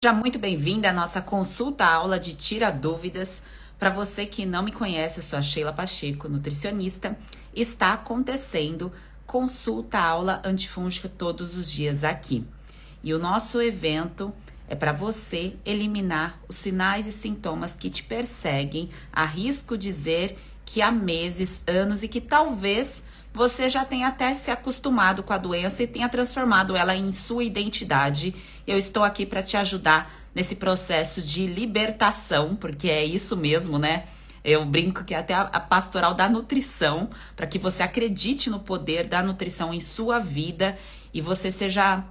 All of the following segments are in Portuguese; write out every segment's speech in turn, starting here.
Seja muito bem-vinda à nossa consulta aula de Tira Dúvidas. Para você que não me conhece, eu sou a Sheila Pacheco, nutricionista. Está acontecendo consulta aula antifúngica todos os dias aqui. E o nosso evento é para você eliminar os sinais e sintomas que te perseguem. Arrisco dizer que há meses, anos e que talvez você já tenha até se acostumado com a doença e tenha transformado ela em sua identidade. Eu estou aqui para te ajudar nesse processo de libertação, porque é isso mesmo, né? Eu brinco que é até a pastoral da nutrição, para que você acredite no poder da nutrição em sua vida e você seja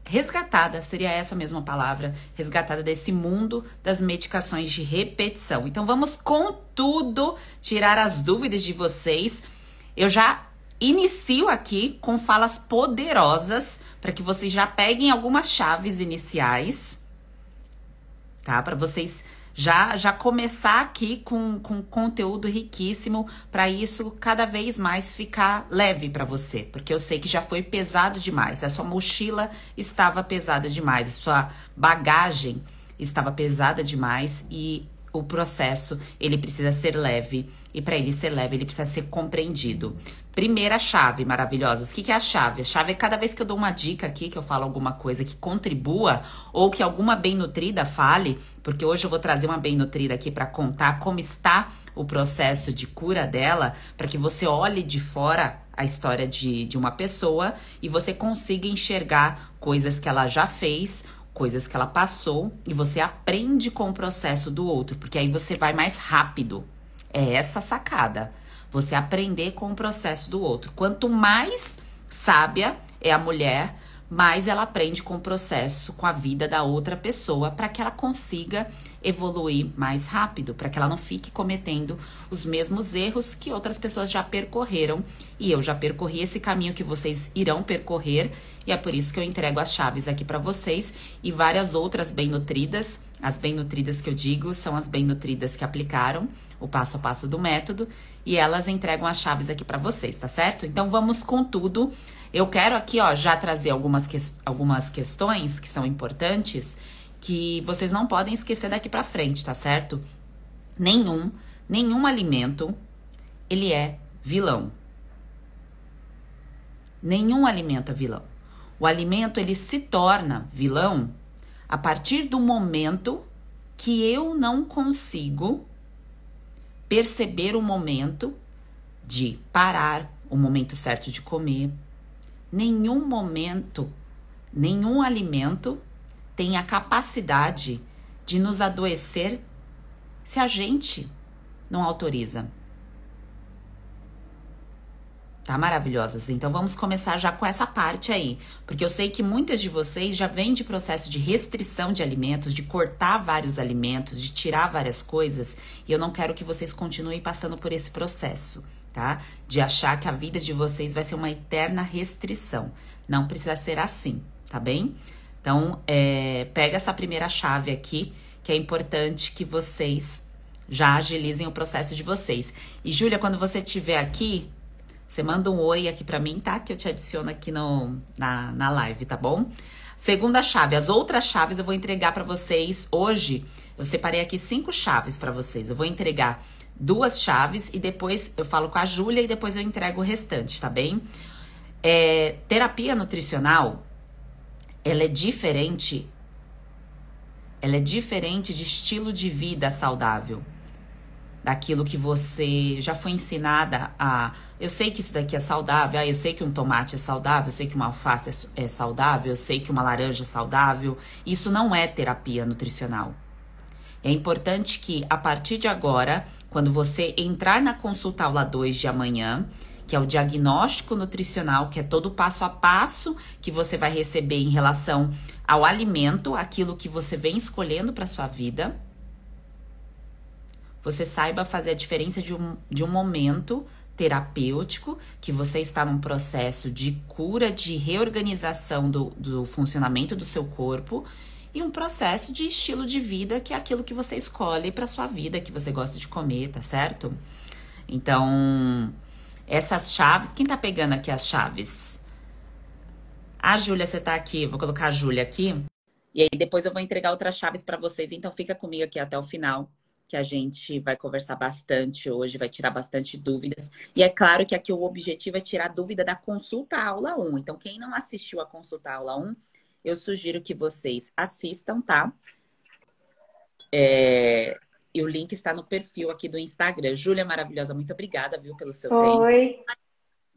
resgatada, seria essa mesma palavra, resgatada desse mundo das medicações de repetição. Então vamos com tudo tirar as dúvidas de vocês. Eu já inicio aqui com falas poderosas para que vocês já peguem algumas chaves iniciais, tá? Para vocês já começar aqui com conteúdo riquíssimo, para isso cada vez mais ficar leve para você, porque eu sei que já foi pesado demais, a sua mochila estava pesada demais, a sua bagagem estava pesada demais e o processo, ele precisa ser leve, e para ele ser leve, ele precisa ser compreendido. Primeira chave, maravilhosas. O que é a chave? A chave é cada vez que eu dou uma dica aqui, que eu falo alguma coisa que contribua, ou que alguma bem-nutrida fale, porque hoje eu vou trazer uma bem-nutrida aqui para contar como está o processo de cura dela, para que você olhe de fora a história de uma pessoa e você consiga enxergar coisas que ela já fez, coisas que ela passou, e você aprende com o processo do outro, porque aí você vai mais rápido. É essa a sacada. Você aprender com o processo do outro. Quanto mais sábia é a mulher, mais ela aprende com o processo, com a vida da outra pessoa, para que ela consiga evoluir mais rápido, para que ela não fique cometendo os mesmos erros que outras pessoas já percorreram. E eu já percorri esse caminho que vocês irão percorrer, e é por isso que eu entrego as chaves aqui para vocês e várias outras bem-nutridas. As bem-nutridas que eu digo são as bem-nutridas que aplicaram o passo a passo do método, e elas entregam as chaves aqui para vocês, tá certo? Então vamos com tudo. Eu quero aqui, ó, já trazer algumas questões que são importantes, que vocês não podem esquecer daqui pra frente, tá certo? Nenhum alimento, ele é vilão. Nenhum alimento é vilão. O alimento, ele se torna vilão a partir do momento que eu não consigo perceber o momento de parar, o momento certo de comer. Nenhum alimento tem a capacidade de nos adoecer se a gente não autoriza. Tá, maravilhosas? Então vamos começar já com essa parte aí, porque eu sei que muitas de vocês já vêm de processo de restrição de alimentos, de cortar vários alimentos, de tirar várias coisas, e eu não quero que vocês continuem passando por esse processo, tá? De achar que a vida de vocês vai ser uma eterna restrição. Não precisa ser assim, tá bem? Então, pega essa primeira chave aqui, que é importante que vocês já agilizem o processo de vocês. E, Júlia, quando você estiver aqui, você manda um oi aqui pra mim, tá? Que eu te adiciono aqui na live, tá bom? Segunda chave, as outras chaves eu vou entregar pra vocês. Hoje, eu separei aqui 5 chaves pra vocês. Eu vou entregar 2 chaves e depois eu falo com a Júlia e depois eu entrego o restante, tá bem? Terapia nutricional, ela é diferente de estilo de vida saudável. Daquilo que você já foi ensinada a... Eu sei que isso daqui é saudável, eu sei que um tomate é saudável, eu sei que uma alface é saudável, eu sei que uma laranja é saudável. Isso não é terapia nutricional. É importante que, a partir de agora, quando você entrar na consulta aula 2 de amanhã, que é o diagnóstico nutricional, que é todo o passo a passo que você vai receber em relação ao alimento, aquilo que você vem escolhendo para sua vida, você saiba fazer a diferença de um momento terapêutico, que você está num processo de cura, de reorganização do funcionamento do seu corpo, e um processo de estilo de vida, que é aquilo que você escolhe para sua vida, que você gosta de comer, tá certo? Então, essas chaves, quem tá pegando aqui as chaves? A Júlia, você tá aqui, vou colocar a Júlia aqui. E aí depois eu vou entregar outras chaves para vocês, então fica comigo aqui até o final, que a gente vai conversar bastante hoje, vai tirar bastante dúvidas. E é claro que aqui o objetivo é tirar dúvida da consulta aula 1. Então, quem não assistiu a consulta aula 1, eu sugiro que vocês assistam, tá? E o link está no perfil aqui do Instagram. Júlia maravilhosa, muito obrigada, viu, pelo seu tempo, Oi,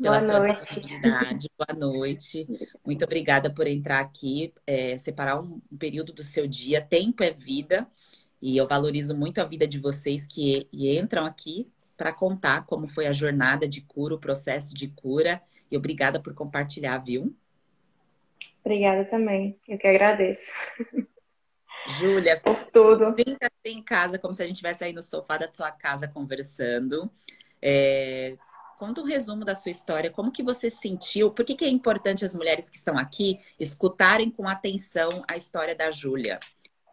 pela boa sua noite. disponibilidade. Boa noite. Muito obrigada por entrar aqui, separar um período do seu dia. Tempo é vida. E eu valorizo muito a vida de vocês que entram aqui para contar como foi a jornada de cura, o processo de cura. E obrigada por compartilhar, viu? Obrigada também. Eu que agradeço Júlia, por tudo. sinta-se em casa como se a gente estivesse aí no sofá da sua casa conversando. É, conta um resumo da sua história, como que você sentiu, por que que é importante as mulheres que estão aqui escutarem com atenção a história da Júlia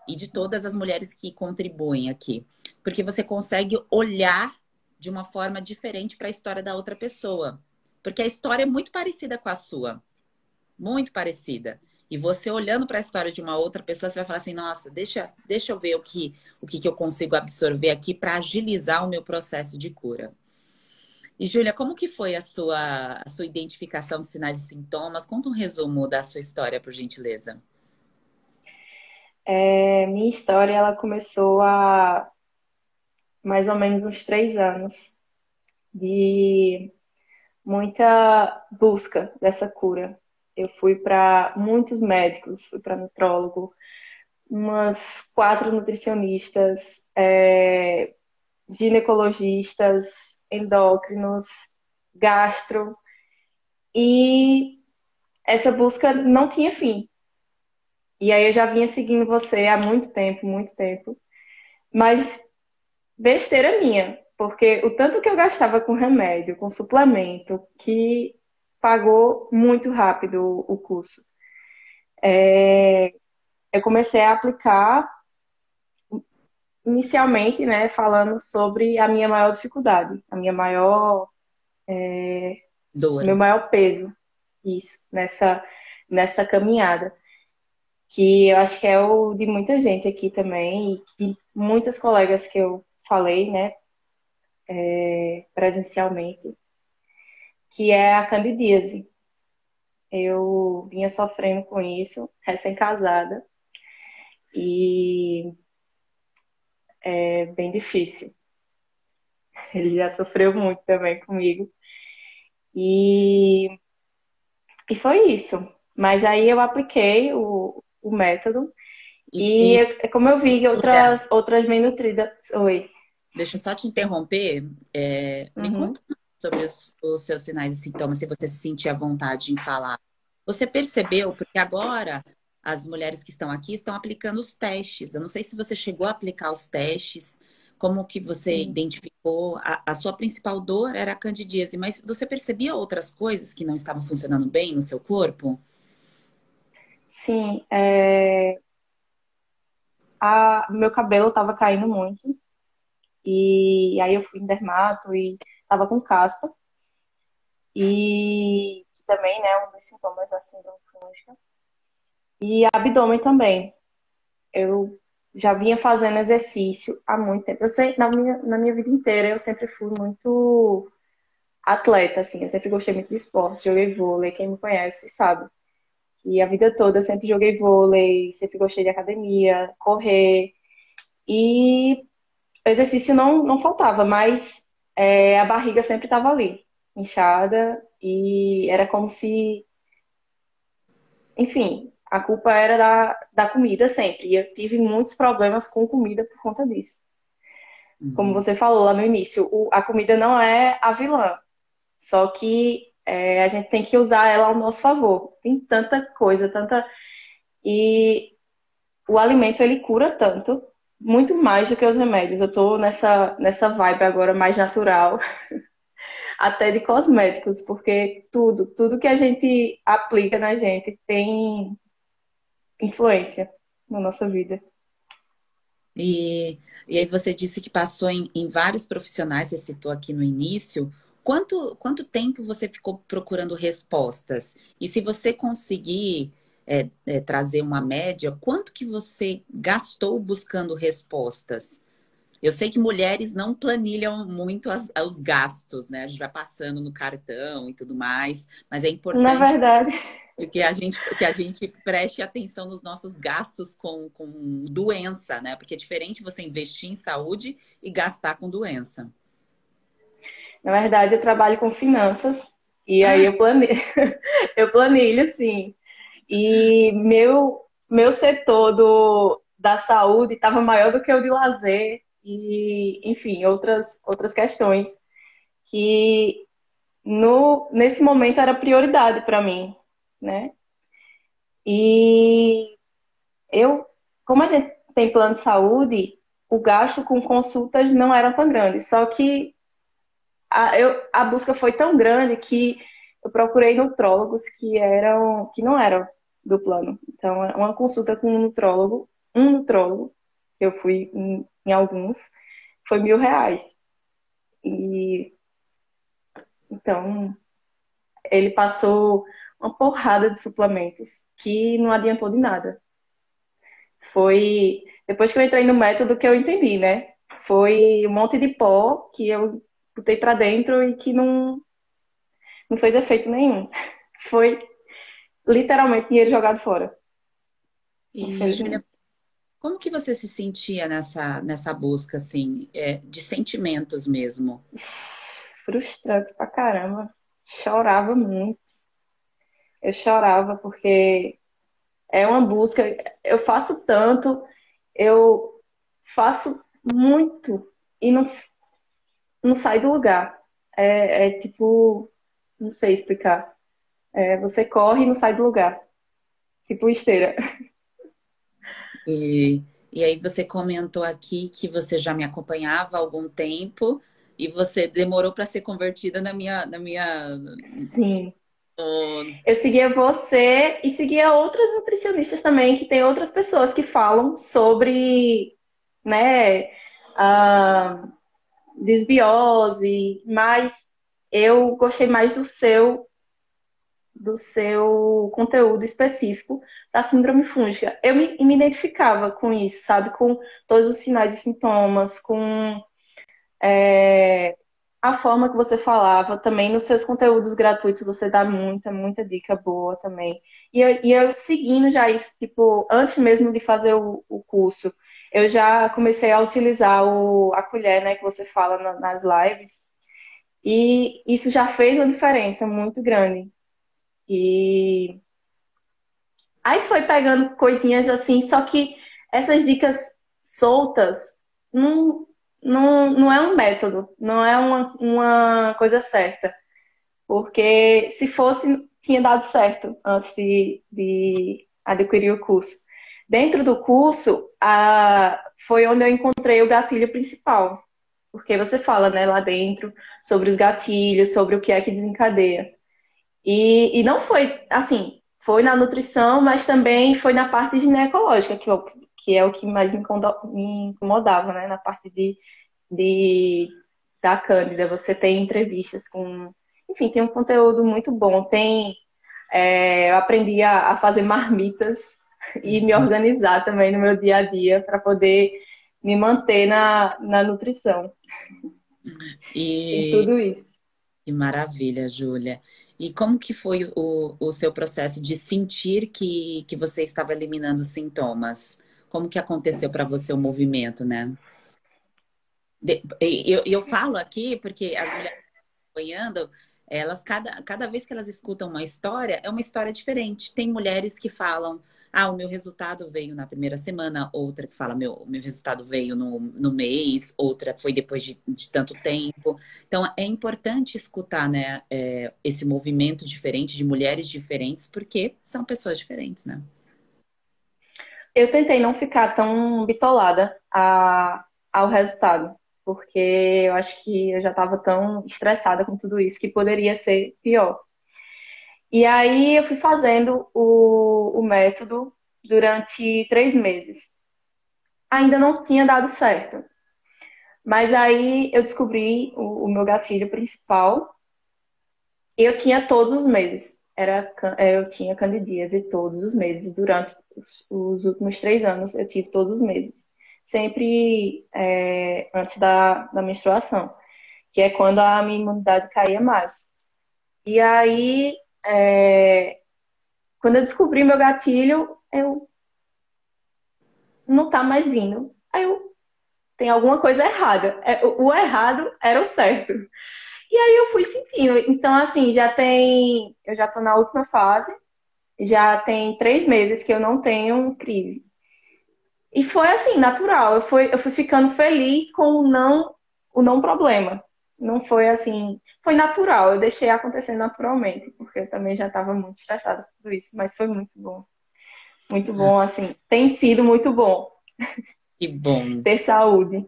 e de todas as mulheres que contribuem aqui. Porque você consegue olhar de uma forma diferente para a história da outra pessoa. Porque a história é muito parecida com a sua. Muito parecida. E você olhando para a história de uma outra pessoa, você vai falar assim: nossa, deixa eu ver o que eu consigo absorver aqui para agilizar o meu processo de cura. E, Júlia, como que foi a sua identificação de sinais e sintomas? Conta um resumo da sua história, por gentileza. Minha história ela começou há mais ou menos uns 3 anos de muita busca dessa cura. Eu fui para muitos médicos, fui para nutrólogo, umas 4 nutricionistas, ginecologistas, endócrinos, gastro, e essa busca não tinha fim. E aí eu já vinha seguindo você há muito tempo, mas besteira minha, porque o tanto que eu gastava com remédio, com suplemento, que pagou muito rápido o curso. Eu comecei a aplicar inicialmente, né, falando sobre a minha maior dificuldade, o Dor. meu maior peso, isso, nessa caminhada, que eu acho que é o de muita gente aqui também, e de muitas colegas que eu falei, né, presencialmente, que é a candidíase. Eu vinha sofrendo com isso, recém-casada, e é bem difícil. Ele já sofreu muito também comigo. E, e foi isso. Mas aí eu apliquei o método e E como eu vi Júlia, outras bem nutridas. Oi. deixa eu só te interromper. Me Uhum. conta sobre os seus sinais e sintomas, se você se sentir à vontade em falar. Você percebeu, porque agora as mulheres que estão aqui estão aplicando os testes. Eu não sei se você chegou a aplicar os testes, como que você Sim. identificou. A sua principal dor era a candidíase, mas você percebia outras coisas que não estavam funcionando bem no seu corpo? Sim, meu cabelo estava caindo muito. E aí eu fui em dermato e tava com caspa. E que também, né, é um dos sintomas da síndrome fúngica. E abdômen também. Eu já vinha fazendo exercício há muito tempo. Eu sei, na minha vida inteira, eu sempre fui muito atleta, assim. Eu sempre gostei muito de esporte, joguei vôlei. Quem me conhece sabe. E a vida toda eu sempre joguei vôlei, sempre gostei de academia, correr. E o exercício não faltava, mas a barriga sempre estava ali, inchada. E era como se, enfim, a culpa era da comida sempre. E eu tive muitos problemas com comida por conta disso. Como Uhum. você falou lá no início, a comida não é a vilã, só que a gente tem que usar ela ao nosso favor. Tem tanta coisa, tanta. E o alimento ele cura tanto, muito mais do que os remédios. Eu tô nessa vibe agora mais natural, até de cosméticos, porque tudo que a gente aplica na gente tem influência na nossa vida. E, e aí você disse que passou em vários profissionais, você citou aqui no início. Quanto tempo você ficou procurando respostas? E se você conseguir trazer uma média, quanto que você gastou buscando respostas? Eu sei que mulheres não planilham muito os gastos, né? A gente vai passando no cartão e tudo mais, mas é Na importante verdade, que a gente preste atenção nos nossos gastos com doença, né? Porque é diferente você investir em saúde e gastar com doença. na verdade, eu trabalho com finanças e aí Ah, eu planilho, eu planilho, sim. E meu setor da saúde estava maior do que o de lazer e, enfim, outras questões que nesse momento era prioridade para mim, né? E eu, como a gente tem plano de saúde, o gasto com consultas não era tão grande. Só que a busca foi tão grande que eu procurei nutrólogos que não eram do plano. Então, uma consulta com um nutrólogo, eu fui em alguns, foi R$ 1.000. E então ele passou uma porrada de suplementos que não adiantou de nada. Foi depois que eu entrei no método que eu entendi, né? Foi um monte de pó que eu botei pra dentro e que não fez efeito nenhum. Foi literalmente dinheiro jogado fora, e Júlia, infelizmente. como que você se sentia nessa busca, assim, de sentimentos mesmo? Frustrante pra caramba. Chorava muito. Eu chorava porque é uma busca. Eu faço tanto, eu faço muito e não sai do lugar. É tipo, não sei explicar. Você corre e não sai do lugar. Tipo esteira. E, e aí você comentou aqui que você já me acompanhava há algum tempo e você demorou para ser convertida na minha. Sim. Oh, Eu seguia você e seguia outras nutricionistas também, que tem outras pessoas que falam sobre, né, a desbiose, mas eu gostei mais do seu conteúdo específico da síndrome fúngica. Eu me identificava com isso, sabe? Com todos os sinais e sintomas, com a forma que você falava, também nos seus conteúdos gratuitos você dá muita dica boa também. E eu seguindo já isso, tipo, antes mesmo de fazer o curso, eu já comecei a utilizar a colher, né, que você fala nas lives, e isso já fez uma diferença muito grande. E aí foi pegando coisinhas assim, só que essas dicas soltas não, não é um método, não é uma coisa certa. Porque se fosse, tinha dado certo antes de adquirir o curso. Dentro do curso, foi onde eu encontrei o gatilho principal. Porque você fala, né, lá dentro sobre os gatilhos, sobre o que é que desencadeia. E não foi, assim, foi na nutrição, mas também foi na parte ginecológica, que é o que mais me incomodava, né? Na parte de, da Cândida. Você tem entrevistas com. Enfim, tem um conteúdo muito bom. Eu aprendi a fazer marmitas e me organizar também no meu dia a dia para poder me manter na nutrição. Tem e tudo isso. que maravilha, Júlia. E como que foi o seu processo de sentir que você estava eliminando os sintomas? Como que aconteceu para você o movimento, né? Eu falo aqui porque as mulheres acompanhando, elas, cada vez que elas escutam uma história, é uma história diferente. Tem mulheres que falam, ah, o meu resultado veio na primeira semana, outra que fala, meu resultado veio no mês, outra foi depois de tanto tempo. Então, é importante escutar, né, esse movimento diferente de mulheres diferentes, porque são pessoas diferentes, né? Eu tentei não ficar tão bitolada ao resultado, porque eu acho que eu já estava tão estressada com tudo isso que poderia ser pior. E aí eu fui fazendo o método durante 3 meses. Ainda não tinha dado certo, mas aí eu descobri o meu gatilho principal. Eu tinha todos os meses. eu tinha candidíase todos os meses. Durante os últimos 3 anos, eu tive todos os meses. Sempre antes da menstruação, que é quando a minha imunidade caía mais. E aí, quando eu descobri meu gatilho, eu não tá mais vindo. Aí eu, tem alguma coisa errada. O errado era o certo. E aí eu fui sentindo. Então, assim, eu já tô na última fase, já tem 3 meses que eu não tenho crise. E foi assim, natural. Eu fui ficando feliz com o não problema. Não foi assim, foi natural. Eu deixei acontecer naturalmente, porque eu também já estava muito estressada por tudo isso, mas foi muito bom. Muito Ah, bom, assim, tem sido muito bom que bom. ter saúde.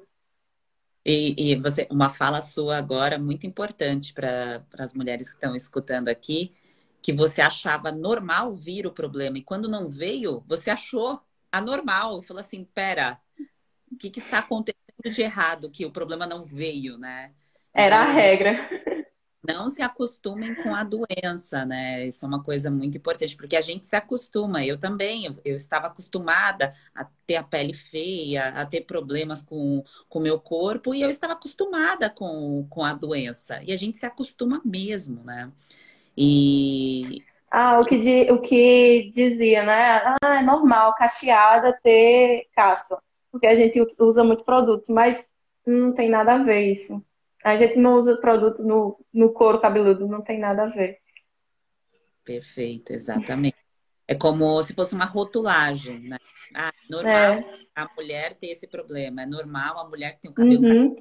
E você, uma fala sua agora muito importante para as mulheres que estão escutando aqui, que você achava normal vir o problema e quando não veio, você achou anormal e falou assim, pera, o que está acontecendo de errado que o problema não veio, né? Era a Então, regra. não se acostumem com a doença, né? Isso é uma coisa muito importante, porque a gente se acostuma. Eu também, eu estava acostumada a ter a pele feia, a ter problemas com o meu corpo, e eu estava acostumada com a doença. E a gente se acostuma mesmo, né? E Ah, o que dizia, né? Ah, é normal cacheada ter caspa, porque a gente usa muito produto, mas não tem nada a ver isso. A gente não usa produto no couro cabeludo, não tem nada a ver. perfeito, exatamente. É como se fosse uma rotulagem, né? Ah, normal É, a mulher ter esse problema, é normal a mulher que tem o cabelo castanho. uhum,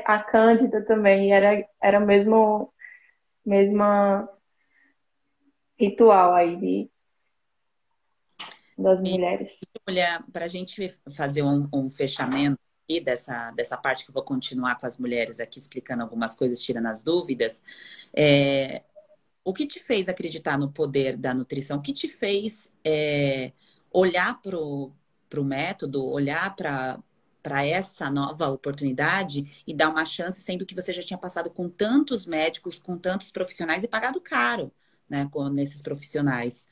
a Cândida também era o mesma ritual aí das mulheres. Olha, para a gente fazer um fechamento aqui dessa parte que eu vou continuar com as mulheres aqui explicando algumas coisas, tirando as dúvidas, é, o que te fez acreditar no poder da nutrição? O que te fez olhar para o método, olhar para essa nova oportunidade e dar uma chance, sendo que você já tinha passado com tantos médicos, com tantos profissionais e pagado caro, né, nesses profissionais?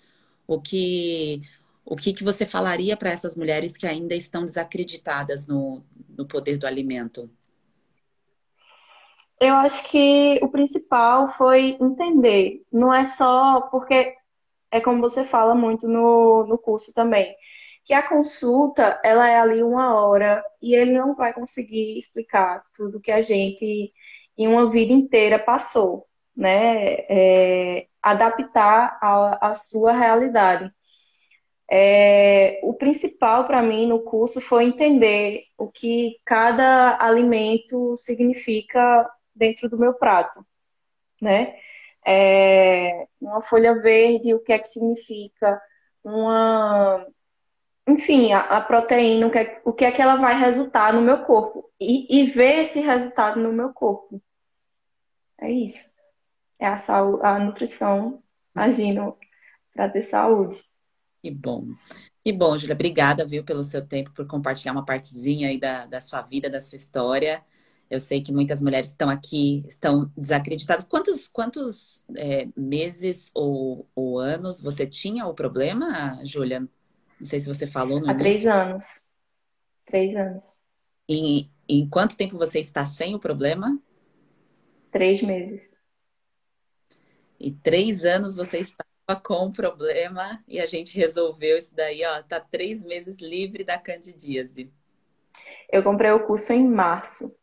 O que, o que você falaria para essas mulheres que ainda estão desacreditadas no poder do alimento? Eu acho que o principal foi entender, não é só porque é como você fala muito no curso também, que a consulta, ela é ali 1 hora e ele não vai conseguir explicar tudo que a gente em uma vida inteira passou, né? Adaptar à sua realidade. O principal para mim no curso foi entender o que cada alimento significa dentro do meu prato, né? Uma folha verde, o que é que significa? Uma, enfim, a proteína, o que é que ela vai resultar no meu corpo e ver esse resultado no meu corpo. É isso. É a nutrição agindo para ter saúde. Que bom. Que bom, Júlia. Obrigada, viu, pelo seu tempo, por compartilhar uma partezinha aí da sua vida, da sua história. Eu sei que muitas mulheres estão aqui, estão desacreditadas. Quantos meses ou anos você tinha o problema, Júlia? Não sei se você falou no Há três início. anos. 3 anos. Em quanto tempo você está sem o problema? 3 meses. E 3 anos você estava com o problema e a gente resolveu isso daí, ó. Tá 3 meses livre da candidíase. Eu comprei o curso em março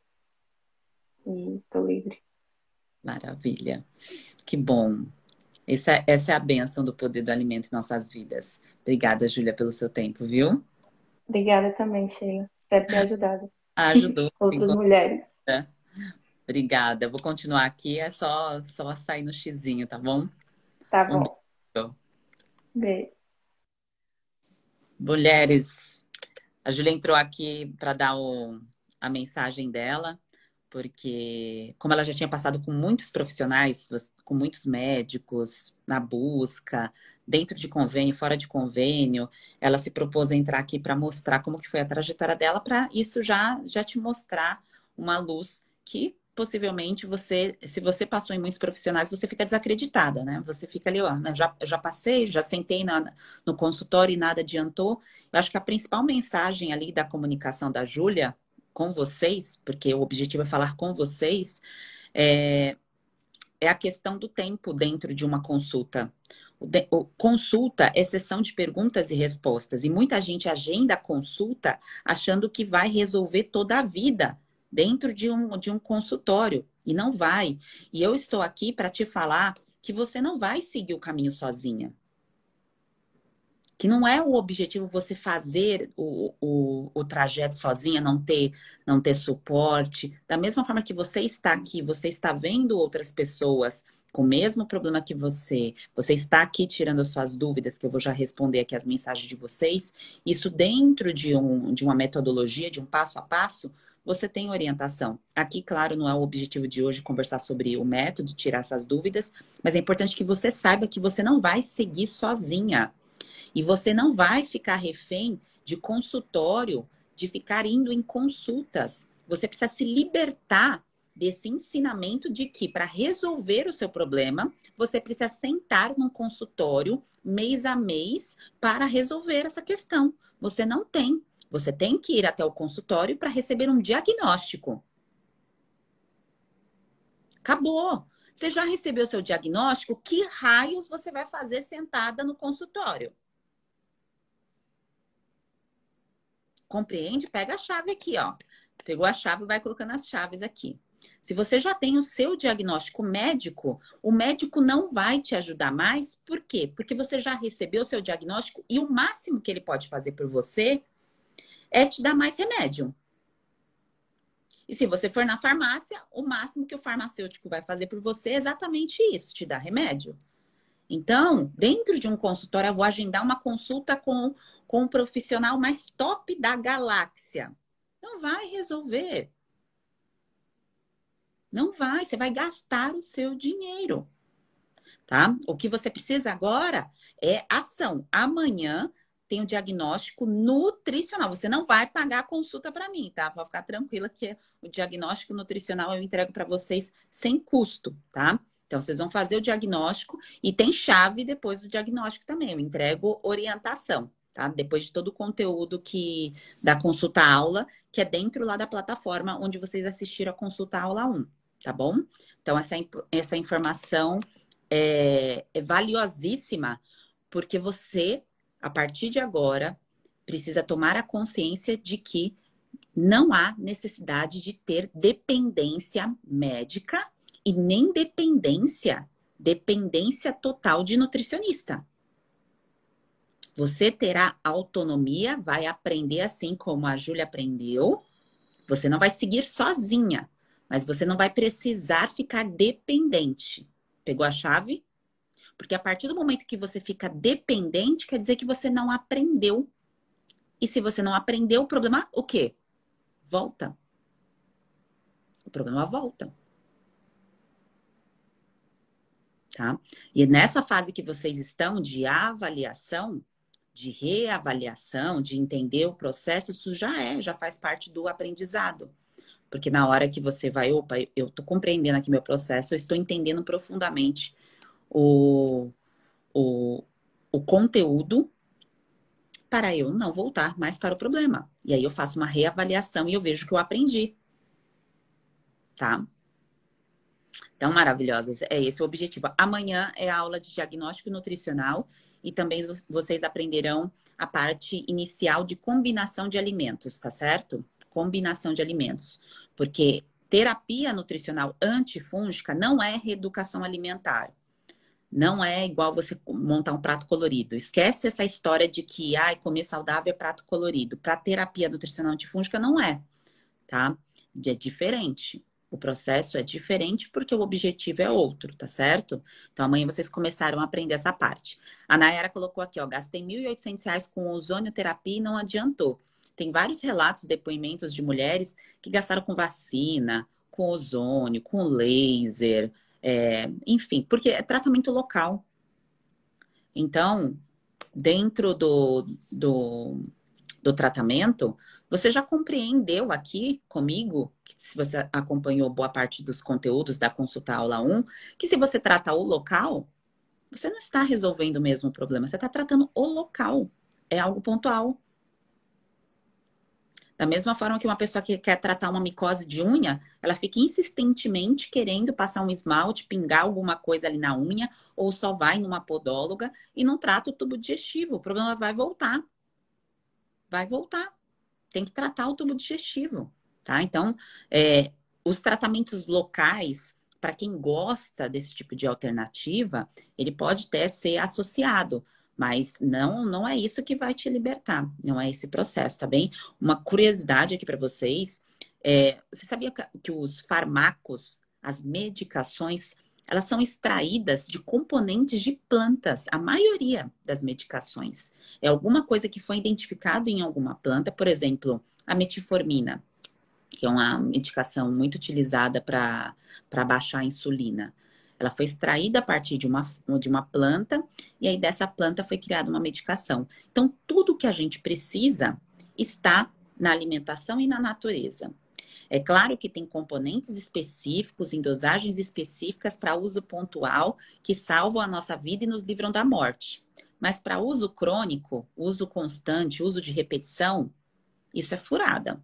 e tô livre. Maravilha. Que bom. Essa é a bênção do poder do alimento em nossas vidas. Obrigada, Júlia, pelo seu tempo, viu? Obrigada também, Sheila. Espero ter ajudado Ajudou. outras mulheres. Obrigada. Eu vou continuar aqui, é só sair no xizinho, tá bom? Tá Um bom. beijo. Beijo. Mulheres, a Júlia entrou aqui para dar a mensagem dela, porque como ela já tinha passado com muitos profissionais, com muitos médicos, na busca, dentro de convênio, fora de convênio, ela se propôs a entrar aqui para mostrar como que foi a trajetória dela, para isso já te mostrar uma luz que possivelmente você, se você passou em muitos profissionais, você fica desacreditada, né? Você fica ali, ó, já passei, já sentei no consultório e nada adiantou. Eu acho que a principal mensagem ali da comunicação da Júlia com vocês, porque o objetivo é falar com vocês, é, é a questão do tempo dentro de uma consulta. Consulta é sessão de perguntas e respostas. E muita gente agenda a consulta achando que vai resolver toda a vida dentro de um consultório. E não vai. E eu estou aqui para te falar que você não vai seguir o caminho sozinha. Que não é o objetivo você fazer o trajeto sozinha, não ter suporte. Da mesma forma que você está aqui, você está vendo outras pessoas com o mesmo problema que você está aqui tirando as suas dúvidas, que eu vou já responder aqui as mensagens de vocês. Isso dentro de uma metodologia, de um passo a passo, você tem orientação. Aqui, claro, não é o objetivo de hoje conversar sobre o método, tirar essas dúvidas, mas é importante que você saiba que você não vai seguir sozinha. E você não vai ficar refém de consultório, de ficar indo em consultas. Você precisa se libertar desse ensinamento de que para resolver o seu problema, você precisa sentar num consultório mês a mês para resolver essa questão. Você não tem. Você tem que ir até o consultório para receber um diagnóstico. Acabou. Você já recebeu seu diagnóstico? Que raios você vai fazer sentada no consultório? Compreende? Pega a chave aqui, ó. Pegou a chave e vai colocando as chaves aqui. Se você já tem o seu diagnóstico médico, o médico não vai te ajudar mais. Por quê? Porque você já recebeu o seu diagnóstico e o máximo que ele pode fazer por você é te dar mais remédio. E se você for na farmácia, o máximo que o farmacêutico vai fazer por você é exatamente isso, te dar remédio. Então, dentro de um consultório, eu vou agendar uma consulta com um profissional mais top da galáxia. Não vai resolver. Não vai. Você vai gastar o seu dinheiro. Tá? O que você precisa agora é ação. Amanhã tem o diagnóstico nutricional. Você não vai pagar a consulta para mim, tá? Pode ficar tranquila que o diagnóstico nutricional eu entrego para vocês sem custo, tá? Então, vocês vão fazer o diagnóstico e tem chave depois do diagnóstico também. Eu entrego orientação, tá? Depois de todo o conteúdo da consulta aula, que é dentro lá da plataforma onde vocês assistiram a consulta aula 1, tá bom? Então, essa informação é valiosíssima, porque você, a partir de agora, precisa tomar a consciência de que não há necessidade de ter dependência médica e nem dependência total de nutricionista. Você terá autonomia, vai aprender assim como a Júlia aprendeu. Você não vai seguir sozinha, mas você não vai precisar ficar dependente. Pegou a chave? Porque a partir do momento que você fica dependente, quer dizer que você não aprendeu. E se você não aprendeu, o problema, o quê? Volta. O problema volta. Tá? E nessa fase que vocês estão de avaliação, de reavaliação, de entender o processo, isso já faz parte do aprendizado. Porque na hora que você vai, opa, eu estou compreendendo aqui meu processo, eu estou entendendo profundamente o conteúdo para eu não voltar mais para o problema. E aí eu faço uma reavaliação e eu vejo que eu aprendi. Tá? Então, maravilhosas. É esse o objetivo. Amanhã é a aula de diagnóstico nutricional e também vocês aprenderão a parte inicial de combinação de alimentos, tá certo? Combinação de alimentos. Porque terapia nutricional antifúngica não é reeducação alimentar. Não é igual você montar um prato colorido. Esquece essa história de que comer saudável é prato colorido. Para terapia nutricional antifúngica não é, tá? É diferente. O processo é diferente porque o objetivo é outro, tá certo? Então, amanhã vocês começaram a aprender essa parte. A Nayara colocou aqui, ó, gastei R$ 1.800 com ozonioterapia e não adiantou. Tem vários relatos, depoimentos de mulheres que gastaram com vacina, com ozônio, com laser, enfim, porque é tratamento local. Então, dentro do tratamento, você já compreendeu aqui comigo, que se você acompanhou boa parte dos conteúdos da consulta aula 1, que se você trata o local, você não está resolvendo o mesmo problema, você está tratando o local. É algo pontual. Da mesma forma que uma pessoa que quer tratar uma micose de unha, ela fica insistentemente querendo passar um esmalte, pingar alguma coisa ali na unha, ou só vai numa podóloga e não trata o tubo digestivo. O problema vai voltar. Vai voltar. Tem que tratar o tubo digestivo, tá? Então, os tratamentos locais, para quem gosta desse tipo de alternativa, ele pode até ser associado, mas não é isso que vai te libertar, não é esse processo, tá bem? Uma curiosidade aqui para vocês, você sabia que os fármacos, as medicações, elas são extraídas de componentes de plantas, a maioria das medicações. É alguma coisa que foi identificado em alguma planta, por exemplo, a metformina, que é uma medicação muito utilizada para baixar a insulina. Ela foi extraída a partir de uma planta, e aí dessa planta foi criada uma medicação. Então, tudo que a gente precisa está na alimentação e na natureza. É claro que tem componentes específicos, em dosagens específicas para uso pontual, que salvam a nossa vida e nos livram da morte. Mas para uso crônico, uso constante, uso de repetição, isso é furada,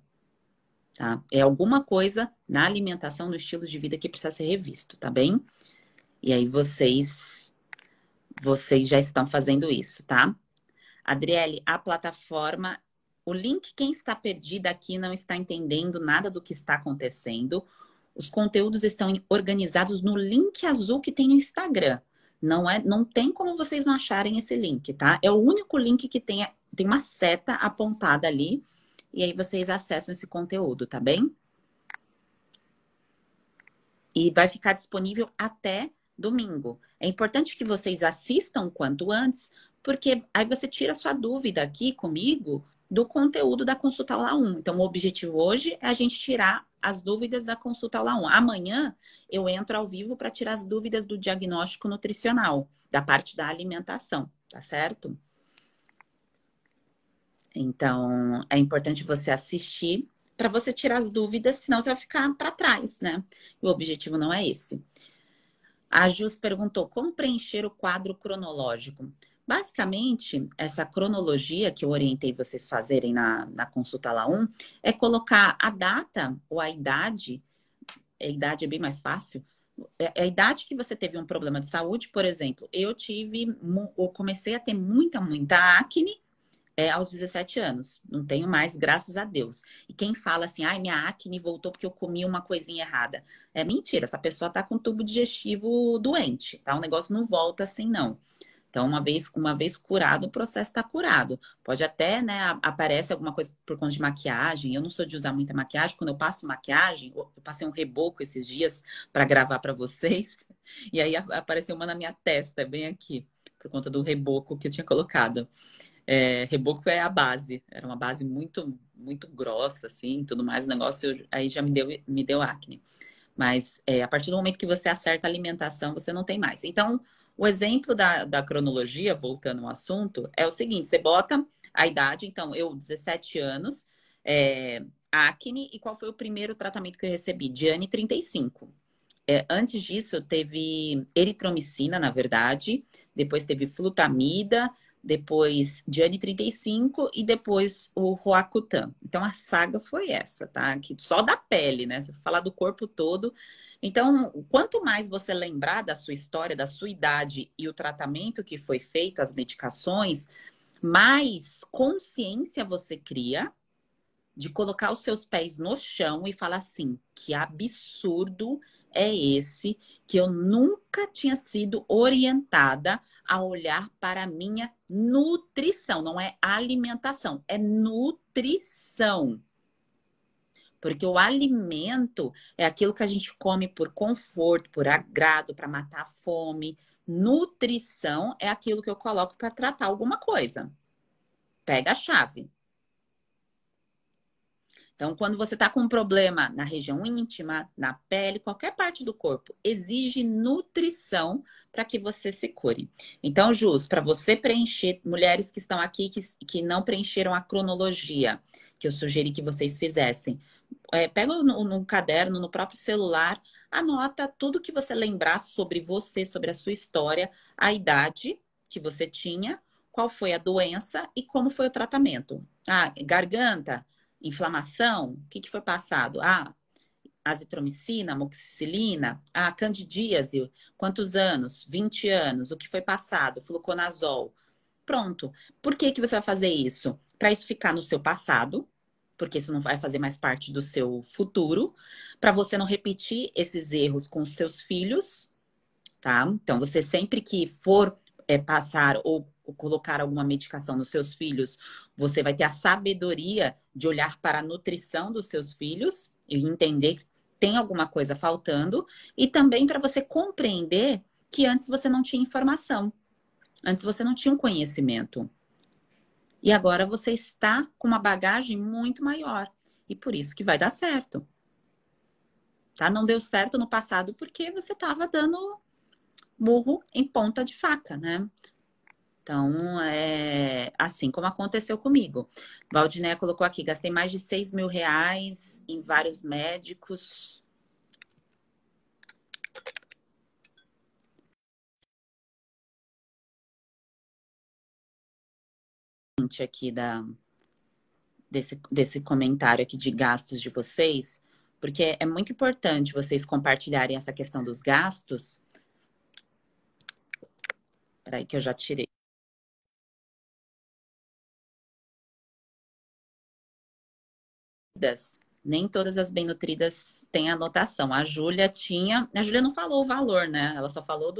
tá? É alguma coisa na alimentação, no estilo de vida que precisa ser revisto, tá bem? E aí vocês já estão fazendo isso, tá? Adriele, a plataforma, o link, quem está perdida aqui não está entendendo nada do que está acontecendo. Os conteúdos estão organizados no link azul que tem no Instagram. Não tem como vocês não acharem esse link, tá? É o único link que tem uma seta apontada ali. E aí vocês acessam esse conteúdo, tá bem? E vai ficar disponível até domingo. É importante que vocês assistam quanto antes, porque aí você tira a sua dúvida aqui comigo do conteúdo da consulta aula 1. Então, o objetivo hoje é a gente tirar as dúvidas da consulta aula 1. Amanhã eu entro ao vivo para tirar as dúvidas do diagnóstico nutricional, da parte da alimentação, tá certo? Então, é importante você assistir para você tirar as dúvidas, senão você vai ficar para trás, né? E o objetivo não é esse. A Jus perguntou como preencher o quadro cronológico. Basicamente, essa cronologia que eu orientei vocês fazerem na consulta lá 1 é colocar a data ou a idade é bem mais fácil. É a idade que você teve um problema de saúde, por exemplo, eu comecei a ter muita acne aos 17 anos. Não tenho mais, graças a Deus. E quem fala assim, ai, minha acne voltou porque eu comi uma coisinha errada. É mentira, essa pessoa tá com tubo digestivo doente, tá? O negócio não volta assim, não. Então, uma vez curado, o processo está curado. Pode até, né, aparece alguma coisa por conta de maquiagem. Eu não sou de usar muita maquiagem. Quando eu passo maquiagem, eu passei um reboco esses dias para gravar para vocês. E aí apareceu uma na minha testa, bem aqui, por conta do reboco que eu tinha colocado. Reboco é a base. Era uma base muito, muito grossa, assim, tudo mais. O negócio aí já me deu acne. Mas a partir do momento que você acerta a alimentação, você não tem mais. Então, o exemplo da cronologia, voltando ao assunto, é o seguinte: você bota a idade, então, eu, 17 anos, acne, e qual foi o primeiro tratamento que eu recebi? Diane 35. Antes disso, teve eritromicina, na verdade, depois teve flutamida, depois Diane 35 e depois o Roacutan. Então a saga foi essa, tá? Que só da pele, né? Você falar do corpo todo. Então, quanto mais você lembrar da sua história, da sua idade e o tratamento que foi feito, as medicações, mais consciência você cria de colocar os seus pés no chão e falar assim, que absurdo é esse que eu nunca tinha sido orientada a olhar para a minha nutrição. Não é alimentação, é nutrição. Porque o alimento é aquilo que a gente come por conforto, por agrado, para matar a fome. Nutrição é aquilo que eu coloco para tratar alguma coisa. Pega a chave. Então, quando você está com um problema na região íntima, na pele, qualquer parte do corpo, exige nutrição para que você se cure. Então, Jus, para você preencher, mulheres que estão aqui que não preencheram a cronologia que eu sugeri que vocês fizessem, pega no caderno, no próprio celular, anota tudo que você lembrar sobre você, sobre a sua história, a idade que você tinha, qual foi a doença e como foi o tratamento. Ah, garganta, inflamação, o que foi passado? Ah, azitromicina, amoxicilina, ah, candidíase, quantos anos? 20 anos, o que foi passado? Fluconazol. Pronto. Por que você vai fazer isso? Para isso ficar no seu passado, porque isso não vai fazer mais parte do seu futuro, para você não repetir esses erros com os seus filhos, tá? Então, você sempre que for passar ou colocar alguma medicação nos seus filhos, você vai ter a sabedoria de olhar para a nutrição dos seus filhos e entender que tem alguma coisa faltando, e também para você compreender que antes você não tinha informação, antes você não tinha um conhecimento. E agora você está com uma bagagem muito maior. E por isso que vai dar certo. Tá? Não deu certo no passado porque você estava dando murro em ponta de faca, né? Então, é assim como aconteceu comigo. Valdinéia colocou aqui, gastei mais de 6 mil reais em vários médicos. Aqui desse comentário aqui de gastos de vocês, porque é muito importante vocês compartilharem essa questão dos gastos. Peraí que eu já tirei. Nem todas as bem-nutridas têm anotação. A Júlia tinha... A Júlia não falou o valor, né? Ela só falou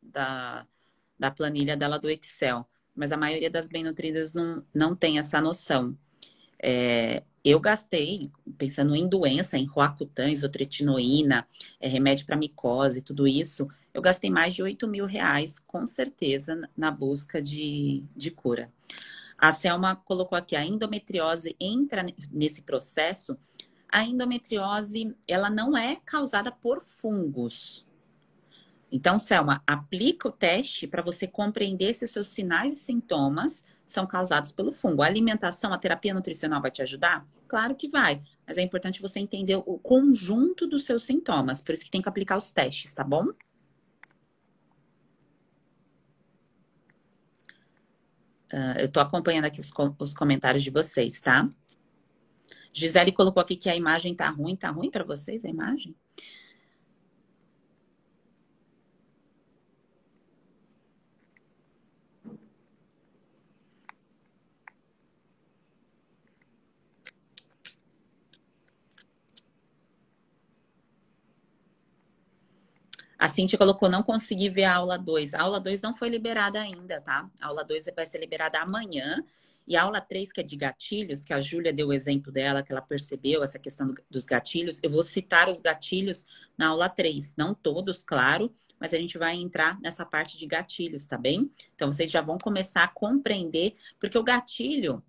da planilha dela do Excel. Mas a maioria das bem-nutridas não tem essa noção. Eu gastei, pensando em doença, em Roacutan, isotretinoína, remédio para micose, tudo isso, eu gastei mais de 8 mil reais, com certeza, na busca de cura. A Selma colocou aqui, a endometriose entra nesse processo. A endometriose, ela não é causada por fungos. Então, Selma, aplica o teste para você compreender se os seus sinais e sintomas são causados pelo fungo. A alimentação, a terapia nutricional vai te ajudar? Claro que vai, mas é importante você entender o conjunto dos seus sintomas. Por isso que tem que aplicar os testes, tá bom? Eu tô acompanhando aqui os comentários de vocês, tá? Gisele colocou aqui que a imagem tá ruim. Tá ruim para vocês a imagem? A Cintia colocou, não consegui ver a aula 2. A aula 2 não foi liberada ainda, tá? A aula 2 vai ser liberada amanhã. E a aula 3, que é de gatilhos, que a Júlia deu o exemplo dela, que ela percebeu essa questão dos gatilhos, eu vou citar os gatilhos na aula 3. Não todos, claro, mas a gente vai entrar nessa parte de gatilhos, tá bem? Então, vocês já vão começar a compreender, porque o gatilho...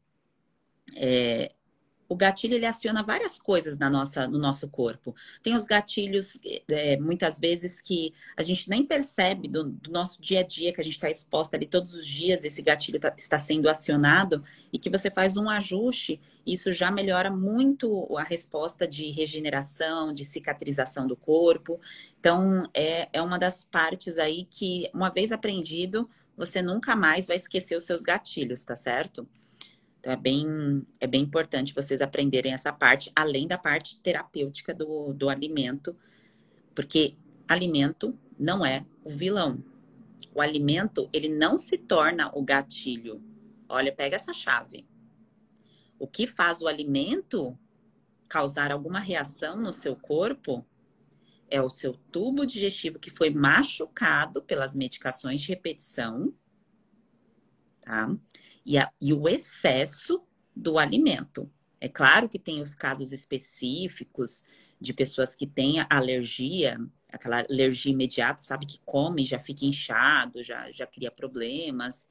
O gatilho, ele aciona várias coisas no nosso corpo. Tem os gatilhos, muitas vezes, que a gente nem percebe do nosso dia a dia, que a gente está exposta ali todos os dias, esse gatilho está sendo acionado, e que você faz um ajuste, isso já melhora muito a resposta de regeneração, de cicatrização do corpo. Então, é uma das partes aí que, uma vez aprendido, você nunca mais vai esquecer os seus gatilhos, tá certo? Então, é bem importante vocês aprenderem essa parte, além da parte terapêutica do alimento, porque alimento não é o vilão. O alimento, ele não se torna o gatilho. Olha, pega essa chave. O que faz o alimento causar alguma reação no seu corpo é o seu tubo digestivo que foi machucado pelas medicações de repetição, tá? E o excesso do alimento. É claro que tem os casos específicos de pessoas que têm alergia, aquela alergia imediata, sabe? Que come, já fica inchado, já cria problemas.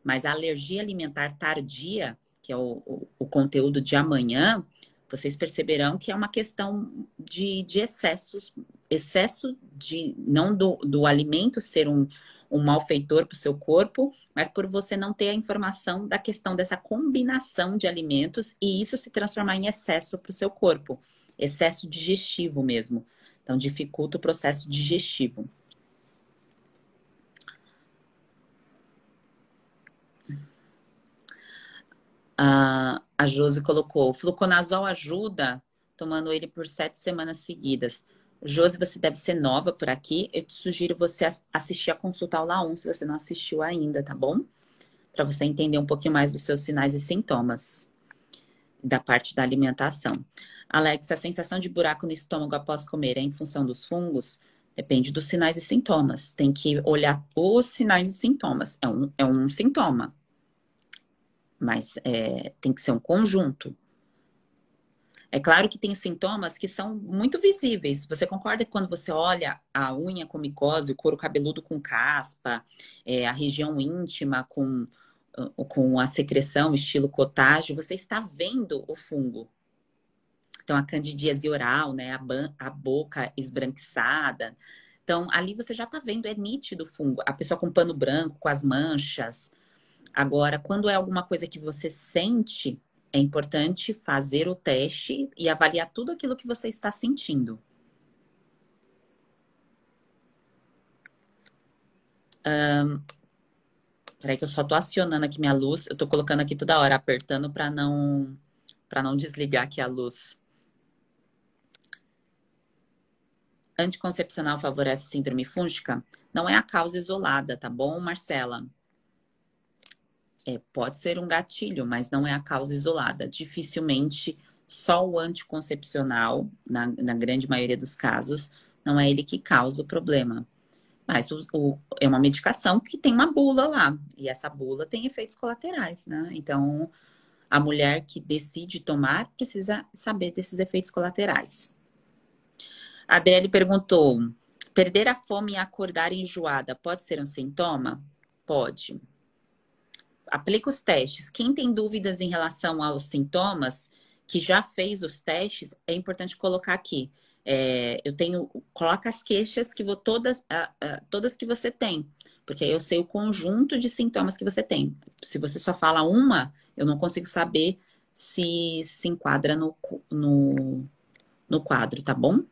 Mas a alergia alimentar tardia, que é o conteúdo de amanhã, vocês perceberão que é uma questão de excessos, excesso de, não do alimento ser um malfeitor para o seu corpo, mas por você não ter a informação da questão dessa combinação de alimentos e isso se transformar em excesso para o seu corpo, excesso digestivo mesmo. Então, dificulta o processo digestivo. A Josi colocou, o fluconazol ajuda tomando ele por 7 semanas seguidas. Josi, você deve ser nova por aqui. Eu te sugiro você assistir a consulta aula 1, se você não assistiu ainda, tá bom? Para você entender um pouquinho mais dos seus sinais e sintomas da parte da alimentação. Alex, a sensação de buraco no estômago após comer é em função dos fungos? Depende dos sinais e sintomas. Tem que olhar os sinais e sintomas. É um sintoma. Mas tem que ser um conjunto. É claro que tem sintomas que são muito visíveis. Você concorda que quando você olha a unha com micose, o couro cabeludo com caspa, a região íntima com a secreção estilo cotágio, você está vendo o fungo. Então, a candidíase oral, né? A boca esbranquiçada. Então, ali você já está vendo, é nítido o fungo. A pessoa com pano branco, com as manchas. Agora, quando é alguma coisa que você sente, é importante fazer o teste e avaliar tudo aquilo que você está sentindo. Peraí que eu só tô acionando aqui minha luz. Eu tô colocando aqui toda hora, apertando para não desligar aqui a luz. Anticoncepcional favorece síndrome fúngica? Não é a causa isolada, tá bom, Marcela? Pode ser um gatilho, mas não é a causa isolada. Dificilmente só o anticoncepcional, na grande maioria dos casos, não é ele que causa o problema. Mas é uma medicação que tem uma bula lá. E essa bula tem efeitos colaterais, né? Então, a mulher que decide tomar precisa saber desses efeitos colaterais. A Adriele perguntou: perder a fome e acordar enjoada pode ser um sintoma? Pode. Aplica os testes. Quem tem dúvidas em relação aos sintomas, que já fez os testes, é importante colocar aqui. Coloca as queixas que todas que você tem, porque aí eu sei o conjunto de sintomas que você tem. Se você só fala uma, eu não consigo saber se enquadra no quadro, tá bom?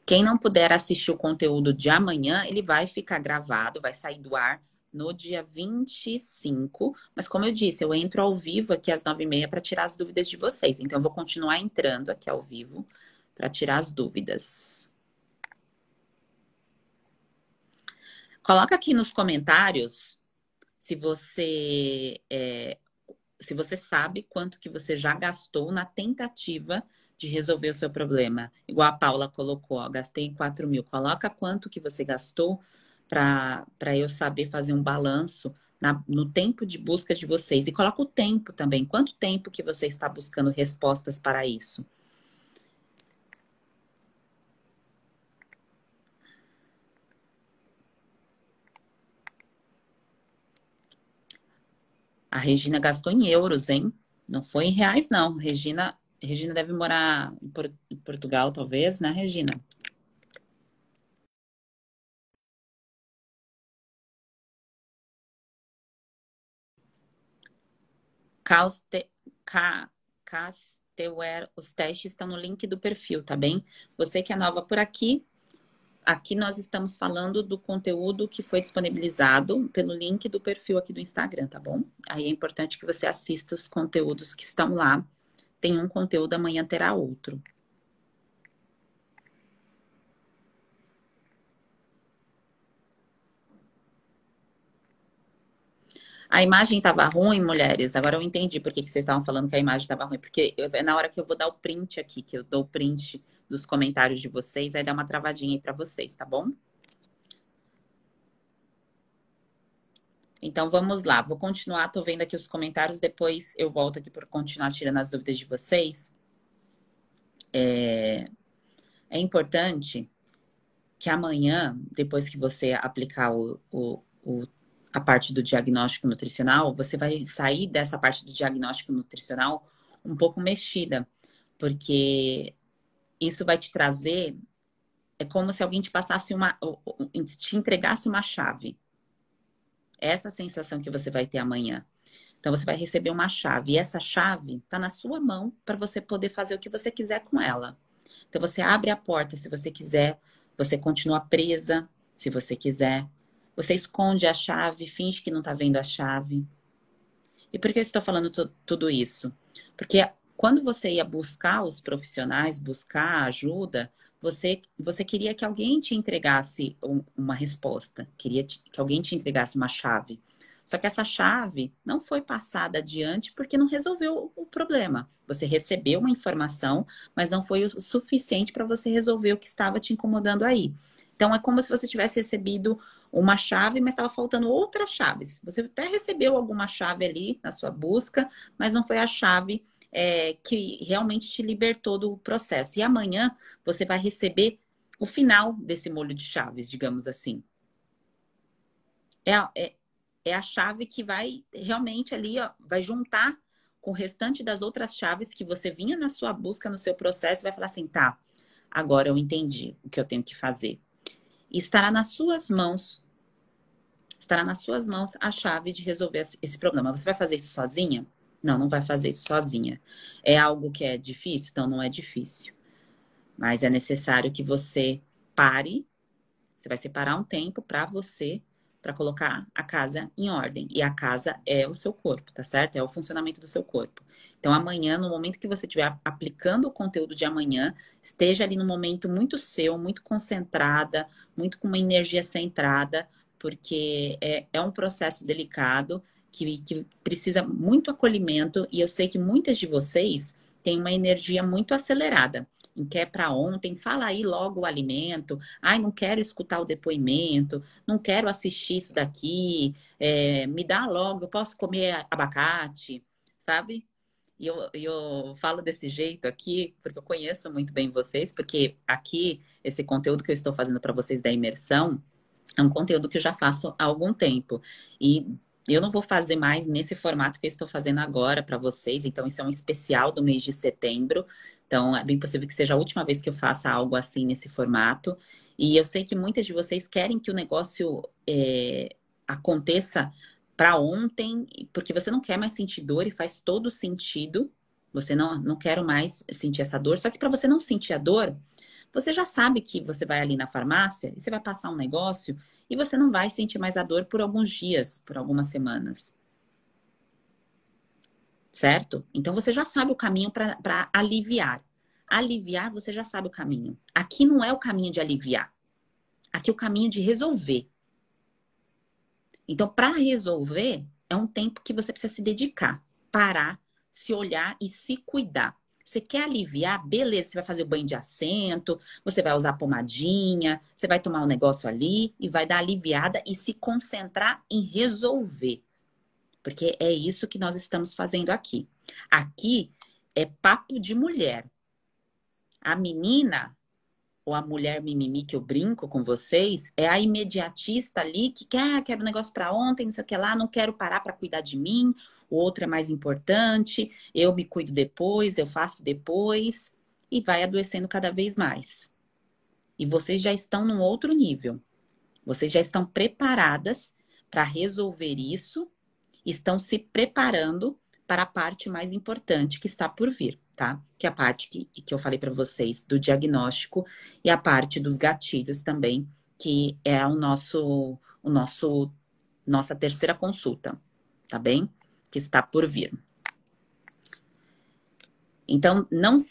Quem não puder assistir o conteúdo de amanhã, ele vai ficar gravado, vai sair do ar no dia 25. Mas como eu disse, eu entro ao vivo aqui às 9h30 para tirar as dúvidas de vocês. Então, eu vou continuar entrando aqui ao vivo para tirar as dúvidas. Coloca aqui nos comentários se você sabe quanto que você já gastou na tentativa de resolver o seu problema. Igual a Paula colocou, ó, gastei 4.000. Coloca quanto que você gastou para eu saber fazer um balanço no tempo de busca de vocês. E coloca o tempo também. Quanto tempo que você está buscando respostas para isso? A Regina gastou em euros, hein? Não foi em reais, não. Regina deve morar em Portugal, talvez, né, Regina? Casteware, os testes estão no link do perfil, tá bem? Você que é nova por aqui nós estamos falando do conteúdo que foi disponibilizado pelo link do perfil aqui do Instagram, tá bom? Aí é importante que você assista os conteúdos que estão lá. Tem um conteúdo, amanhã terá outro. A imagem estava ruim, mulheres. Agora eu entendi por que vocês estavam falando que a imagem estava ruim. Porque é na hora que eu vou dar o print aqui, que eu dou o print dos comentários de vocês, aí dá uma travadinha aí para vocês, tá bom? Então vamos lá. Vou continuar, tô vendo aqui os comentários, depois eu volto aqui para continuar tirando as dúvidas de vocês. É importante que amanhã, depois que você aplicar a parte do diagnóstico nutricional, você vai sair dessa parte do diagnóstico nutricional um pouco mexida, porque isso vai te trazer, é como se alguém te passasse te entregasse uma chave. Essa sensação que você vai ter amanhã. Então você vai receber uma chave, e essa chave está na sua mão para você poder fazer o que você quiser com ela. Então você abre a porta se você quiser, você continua presa se você quiser. Você esconde a chave, finge que não está vendo a chave. E por que eu estou falando tudo isso? Porque quando você ia buscar os profissionais, buscar ajuda, você queria que alguém te entregasse uma resposta, queria que alguém te entregasse uma chave. Só que essa chave não foi passada adiante porque não resolveu o problema. Você recebeu uma informação, mas não foi o suficiente para você resolver o que estava te incomodando aí. Então, é como se você tivesse recebido uma chave, mas estava faltando outras chaves. Você até recebeu alguma chave ali na sua busca, mas não foi a chave que realmente te libertou do processo. E amanhã você vai receber o final desse molho de chaves, digamos assim. É a chave que vai realmente ali, ó, vai juntar com o restante das outras chaves que você vinha na sua busca, no seu processo, e vai falar assim, tá, agora eu entendi o que eu tenho que fazer. E estará nas suas mãos a chave de resolver esse problema. Você vai fazer isso sozinha? Não, não vai fazer isso sozinha. É algo que é difícil? Então, não é difícil. Mas é necessário que você pare. Você vai separar um tempo para você, para colocar a casa em ordem. E a casa é o seu corpo, tá certo? É o funcionamento do seu corpo. Então, amanhã, no momento que você estiver aplicando o conteúdo de amanhã, esteja ali no momento muito seu, muito concentrada, muito com uma energia centrada, porque é um processo delicado que precisa muito acolhimento. E eu sei que muitas de vocês têm uma energia muito acelerada. Quer para ontem, fala aí logo o alimento. Ai, não quero escutar o depoimento, não quero assistir isso daqui, me dá logo, eu posso comer abacate, sabe? E eu falo desse jeito aqui, porque eu conheço muito bem vocês, porque aqui, esse conteúdo que eu estou fazendo para vocês da imersão, é um conteúdo que eu já faço há algum tempo. E eu não vou fazer mais nesse formato que eu estou fazendo agora para vocês. Então, isso é um especial do mês de setembro. Então, é bem possível que seja a última vez que eu faça algo assim nesse formato. E eu sei que muitas de vocês querem que o negócio aconteça para ontem, porque você não quer mais sentir dor e faz todo sentido. Você não quer mais sentir essa dor. Só que para você não sentir a dor, você já sabe que você vai ali na farmácia e você vai passar um negócio e você não vai sentir mais a dor por alguns dias, por algumas semanas. Certo? Então você já sabe o caminho para aliviar. Aliviar, você já sabe o caminho. Aqui não é o caminho de aliviar. Aqui é o caminho de resolver. Então, para resolver, é um tempo que você precisa se dedicar, parar, se olhar e se cuidar. Você quer aliviar? Beleza, você vai fazer o banho de assento, você vai usar pomadinha, você vai tomar um negócio ali e vai dar aliviada e se concentrar em resolver. Porque é isso que nós estamos fazendo aqui. Aqui é papo de mulher. A menina, ou a mulher mimimi que eu brinco com vocês, é a imediatista ali que quer um negócio para ontem, não sei o que lá, não quero parar para cuidar de mim, o outro é mais importante, eu me cuido depois, eu faço depois, e vai adoecendo cada vez mais. E vocês já estão num outro nível. Vocês já estão preparadas para resolver isso, estão se preparando para a parte mais importante que está por vir, tá? Que é a parte que eu falei para vocês do diagnóstico e a parte dos gatilhos também, que é nossa terceira consulta, tá bem? Que está por vir. Então, não se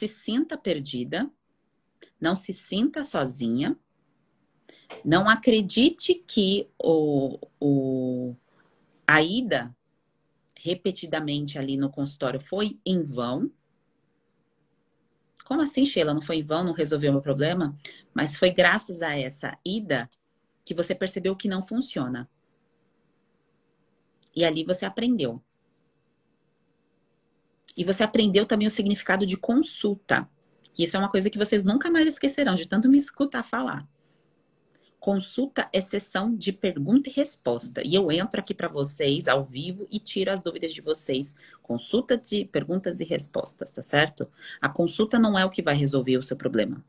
sinta perdida, não se sinta sozinha, não acredite que a ida repetidamente ali no consultório foi em vão. Como assim, Sheila? Não foi em vão, não resolveu o meu problema? Mas foi graças a essa ida que você percebeu que não funciona. E ali você aprendeu. E você aprendeu também o significado de consulta. Isso é uma coisa que vocês nunca mais esquecerão, de tanto me escutar falar. consulta é sessão de pergunta e resposta. E eu entro aqui para vocês ao vivo e tiro as dúvidas de vocês. Consulta de perguntas e respostas, tá certo? A consulta não é o que vai resolver o seu problema.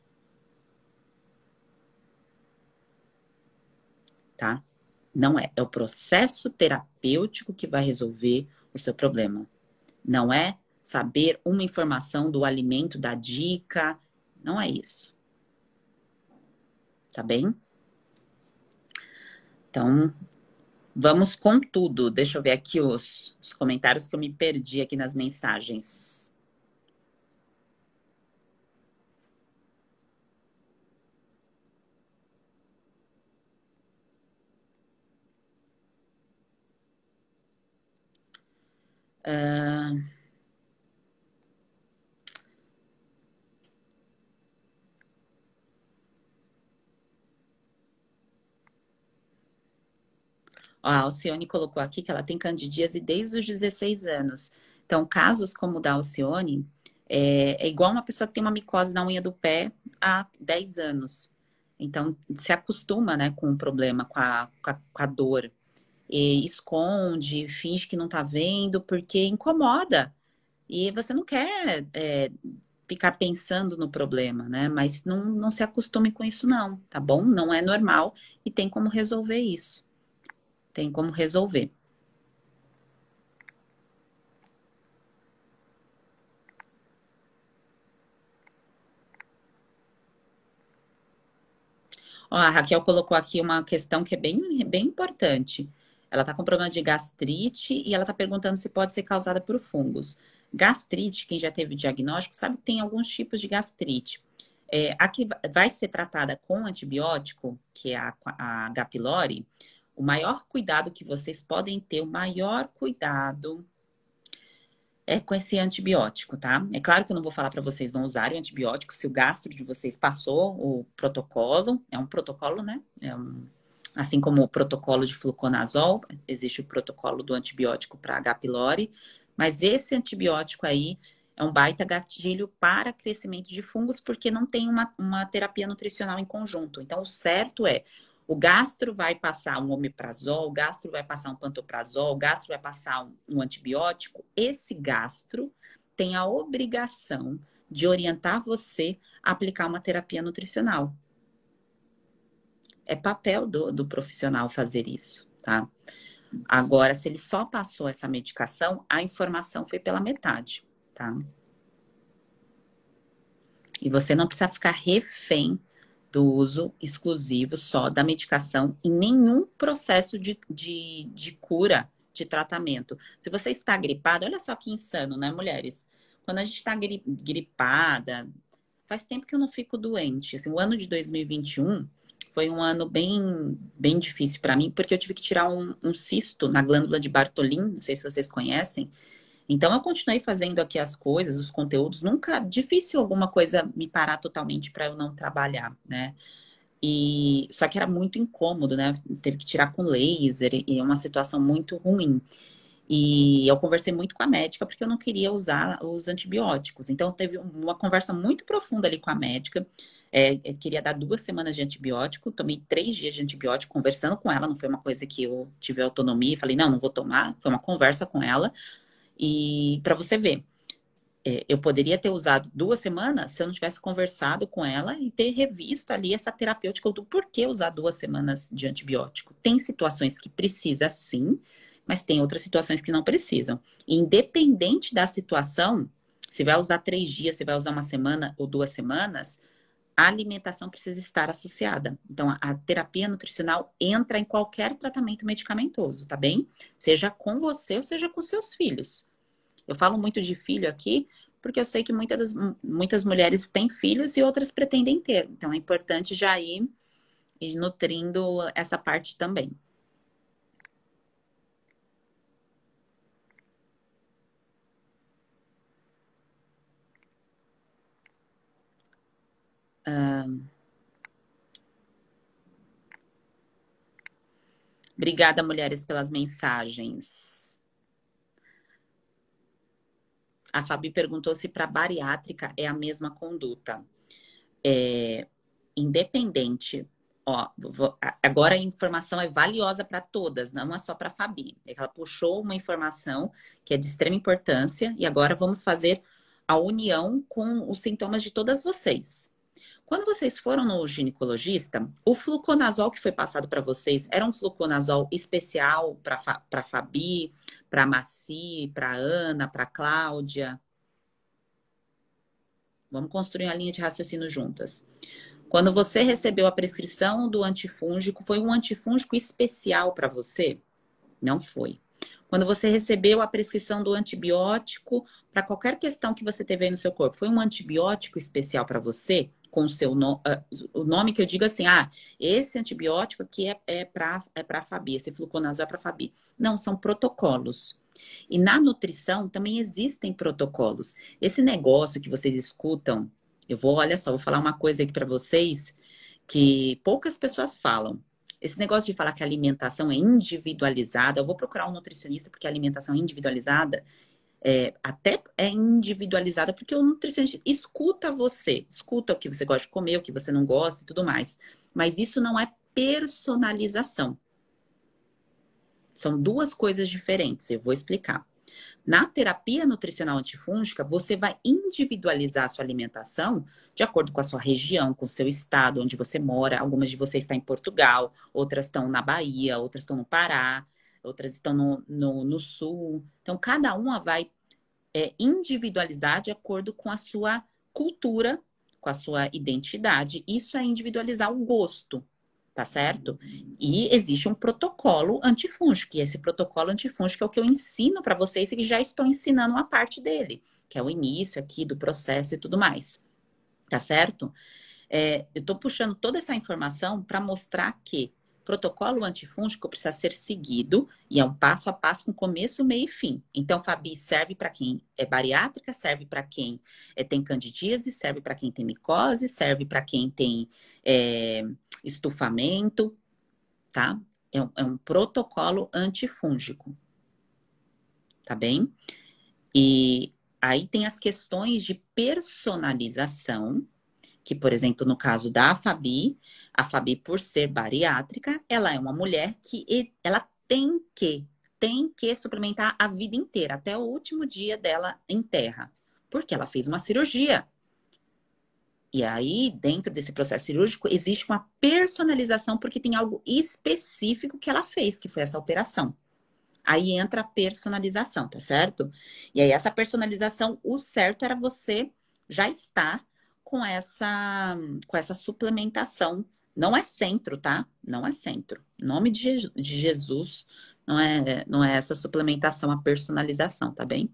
Tá? Não é. É o processo terapêutico que vai resolver o seu problema. Não é saber uma informação do alimento, da dica. Não é isso. Tá bem? Então, vamos com tudo. Deixa eu ver aqui os comentários que eu me perdi aqui nas mensagens. Ó, a Alcione colocou aqui que ela tem candidíase desde os 16 anos. Então, casos como o da Alcione, é igual uma pessoa que tem uma micose na unha do pé há 10 anos. Então, se acostuma, né, com o problema, com a dor. E esconde, finge que não tá vendo, porque incomoda. E você não quer ficar pensando no problema, né? Mas não se acostume com isso, não, tá bom? Não é normal e tem como resolver isso. Tem como resolver. Ó, a Raquel colocou aqui uma questão que é bem importante. Ela está com problema de gastrite e ela está perguntando se pode ser causada por fungos. Gastrite, quem já teve o diagnóstico, sabe que tem alguns tipos de gastrite. A que vai ser tratada com antibiótico, que é a H. pylori, o maior cuidado que vocês podem ter, o maior cuidado é com esse antibiótico, tá? É claro que eu não vou falar para vocês não usarem antibiótico se o gastro de vocês passou o protocolo. É um protocolo, né? Assim como o protocolo de fluconazol, existe o protocolo do antibiótico para H. pylori, mas esse antibiótico aí é um baita gatilho para crescimento de fungos, porque não tem uma terapia nutricional em conjunto. Então, o certo é o gastro vai passar um omeprazol, o gastro vai passar um pantoprazol, o gastro vai passar um antibiótico. Esse gastro tem a obrigação de orientar você a aplicar uma terapia nutricional. É papel do profissional fazer isso, tá? Agora, se ele só passou essa medicação, a informação foi pela metade, tá? E você não precisa ficar refém do uso exclusivo só da medicação em nenhum processo de cura, de tratamento. Se você está gripada, olha só que insano, né, mulheres? Quando a gente está gripada, faz tempo que eu não fico doente. Assim, o ano de 2021 foi um ano bem difícil para mim, porque eu tive que tirar um cisto na glândula de Bartholin, não sei se vocês conhecem. Então, eu continuei fazendo aqui as coisas, os conteúdos. Nunca, difícil alguma coisa me parar totalmente para eu não trabalhar, né? E só que era muito incômodo, né? Teve que tirar com laser e é uma situação muito ruim. E eu conversei muito com a médica porque eu não queria usar os antibióticos. Então, teve uma conversa muito profunda ali com a médica. Eu queria dar 2 semanas de antibiótico, tomei 3 dias de antibiótico conversando com ela. Não foi uma coisa que eu tive autonomia e falei, não vou tomar. Foi uma conversa com ela. E para você ver, eu poderia ter usado 2 semanas se eu não tivesse conversado com ela e ter revisto ali essa terapêutica do porquê usar 2 semanas de antibiótico. Tem situações que precisa sim, mas tem outras situações que não precisam. E independente da situação, se vai usar 3 dias, se vai usar 1 semana ou 2 semanas, a alimentação precisa estar associada. Então, a terapia nutricional entra em qualquer tratamento medicamentoso, tá bem? Seja com você ou seja com seus filhos. Eu falo muito de filho aqui, porque eu sei que muitas mulheres têm filhos e outras pretendem ter. Então, é importante já ir nutrindo essa parte também. Obrigada, mulheres, pelas mensagens. A Fabi perguntou se para bariátrica é a mesma conduta. Independente. Ó, agora a informação é valiosa para todas, não é só para a Fabi. Ela puxou uma informação que é de extrema importância e agora vamos fazer a união com os sintomas de todas vocês. Quando vocês foram no ginecologista, o fluconazol que foi passado para vocês era um fluconazol especial para Fabi, para Maci, para Ana, para Cláudia? Vamos construir uma linha de raciocínio juntas. Quando você recebeu a prescrição do antifúngico, foi um antifúngico especial para você? Não foi. Quando você recebeu a prescrição do antibiótico para qualquer questão que você teve aí no seu corpo, foi um antibiótico especial para você? Com o seu o nome que eu digo assim, esse antibiótico aqui é para a Fabi, esse fluconazol é para a Fabi. Não, são protocolos. E na nutrição também existem protocolos. Esse negócio que vocês escutam, olha só, vou falar uma coisa aqui para vocês que poucas pessoas falam. Esse negócio de falar que a alimentação é individualizada, eu vou procurar um nutricionista porque a alimentação é individualizada, até é individualizada porque o nutricionista escuta você, escuta o que você gosta de comer, o que você não gosta e tudo mais. Mas isso não é personalização. São duas coisas diferentes, eu vou explicar. Na terapia nutricional antifúngica, você vai individualizar a sua alimentação de acordo com a sua região, com o seu estado, onde você mora. Algumas de vocês estão em Portugal, outras estão na Bahia, outras estão no Pará, outras estão no Sul. Então, cada uma vai individualizar de acordo com a sua cultura, com a sua identidade. Isso é individualizar o gosto. Tá certo? E existe um protocolo antifúngico. E esse protocolo antifúngico é o que eu ensino para vocês e que já estou ensinando uma parte dele, que é o início aqui do processo e tudo mais. Tá certo? Eu tô puxando toda essa informação para mostrar que protocolo antifúngico precisa ser seguido e é um passo a passo com começo, meio e fim. Então, Fabi, serve para quem é bariátrica, serve para quem tem candidíase, serve para quem tem micose, serve para quem tem estufamento, tá? É um protocolo antifúngico, tá bem? E aí tem as questões de personalização, que, por exemplo, no caso da Fabi, a Fabi, por ser bariátrica, ela é uma mulher que ela tem que suplementar a vida inteira, até o último dia dela em terra, porque ela fez uma cirurgia. E aí, dentro desse processo cirúrgico, existe uma personalização, porque tem algo específico que ela fez, que foi essa operação. Aí entra a personalização, tá certo? E aí, essa personalização, o certo era você já estar com essa suplementação. Não é centro, tá? Não é centro. Em nome de Jesus, não é essa suplementação, a personalização, tá bem?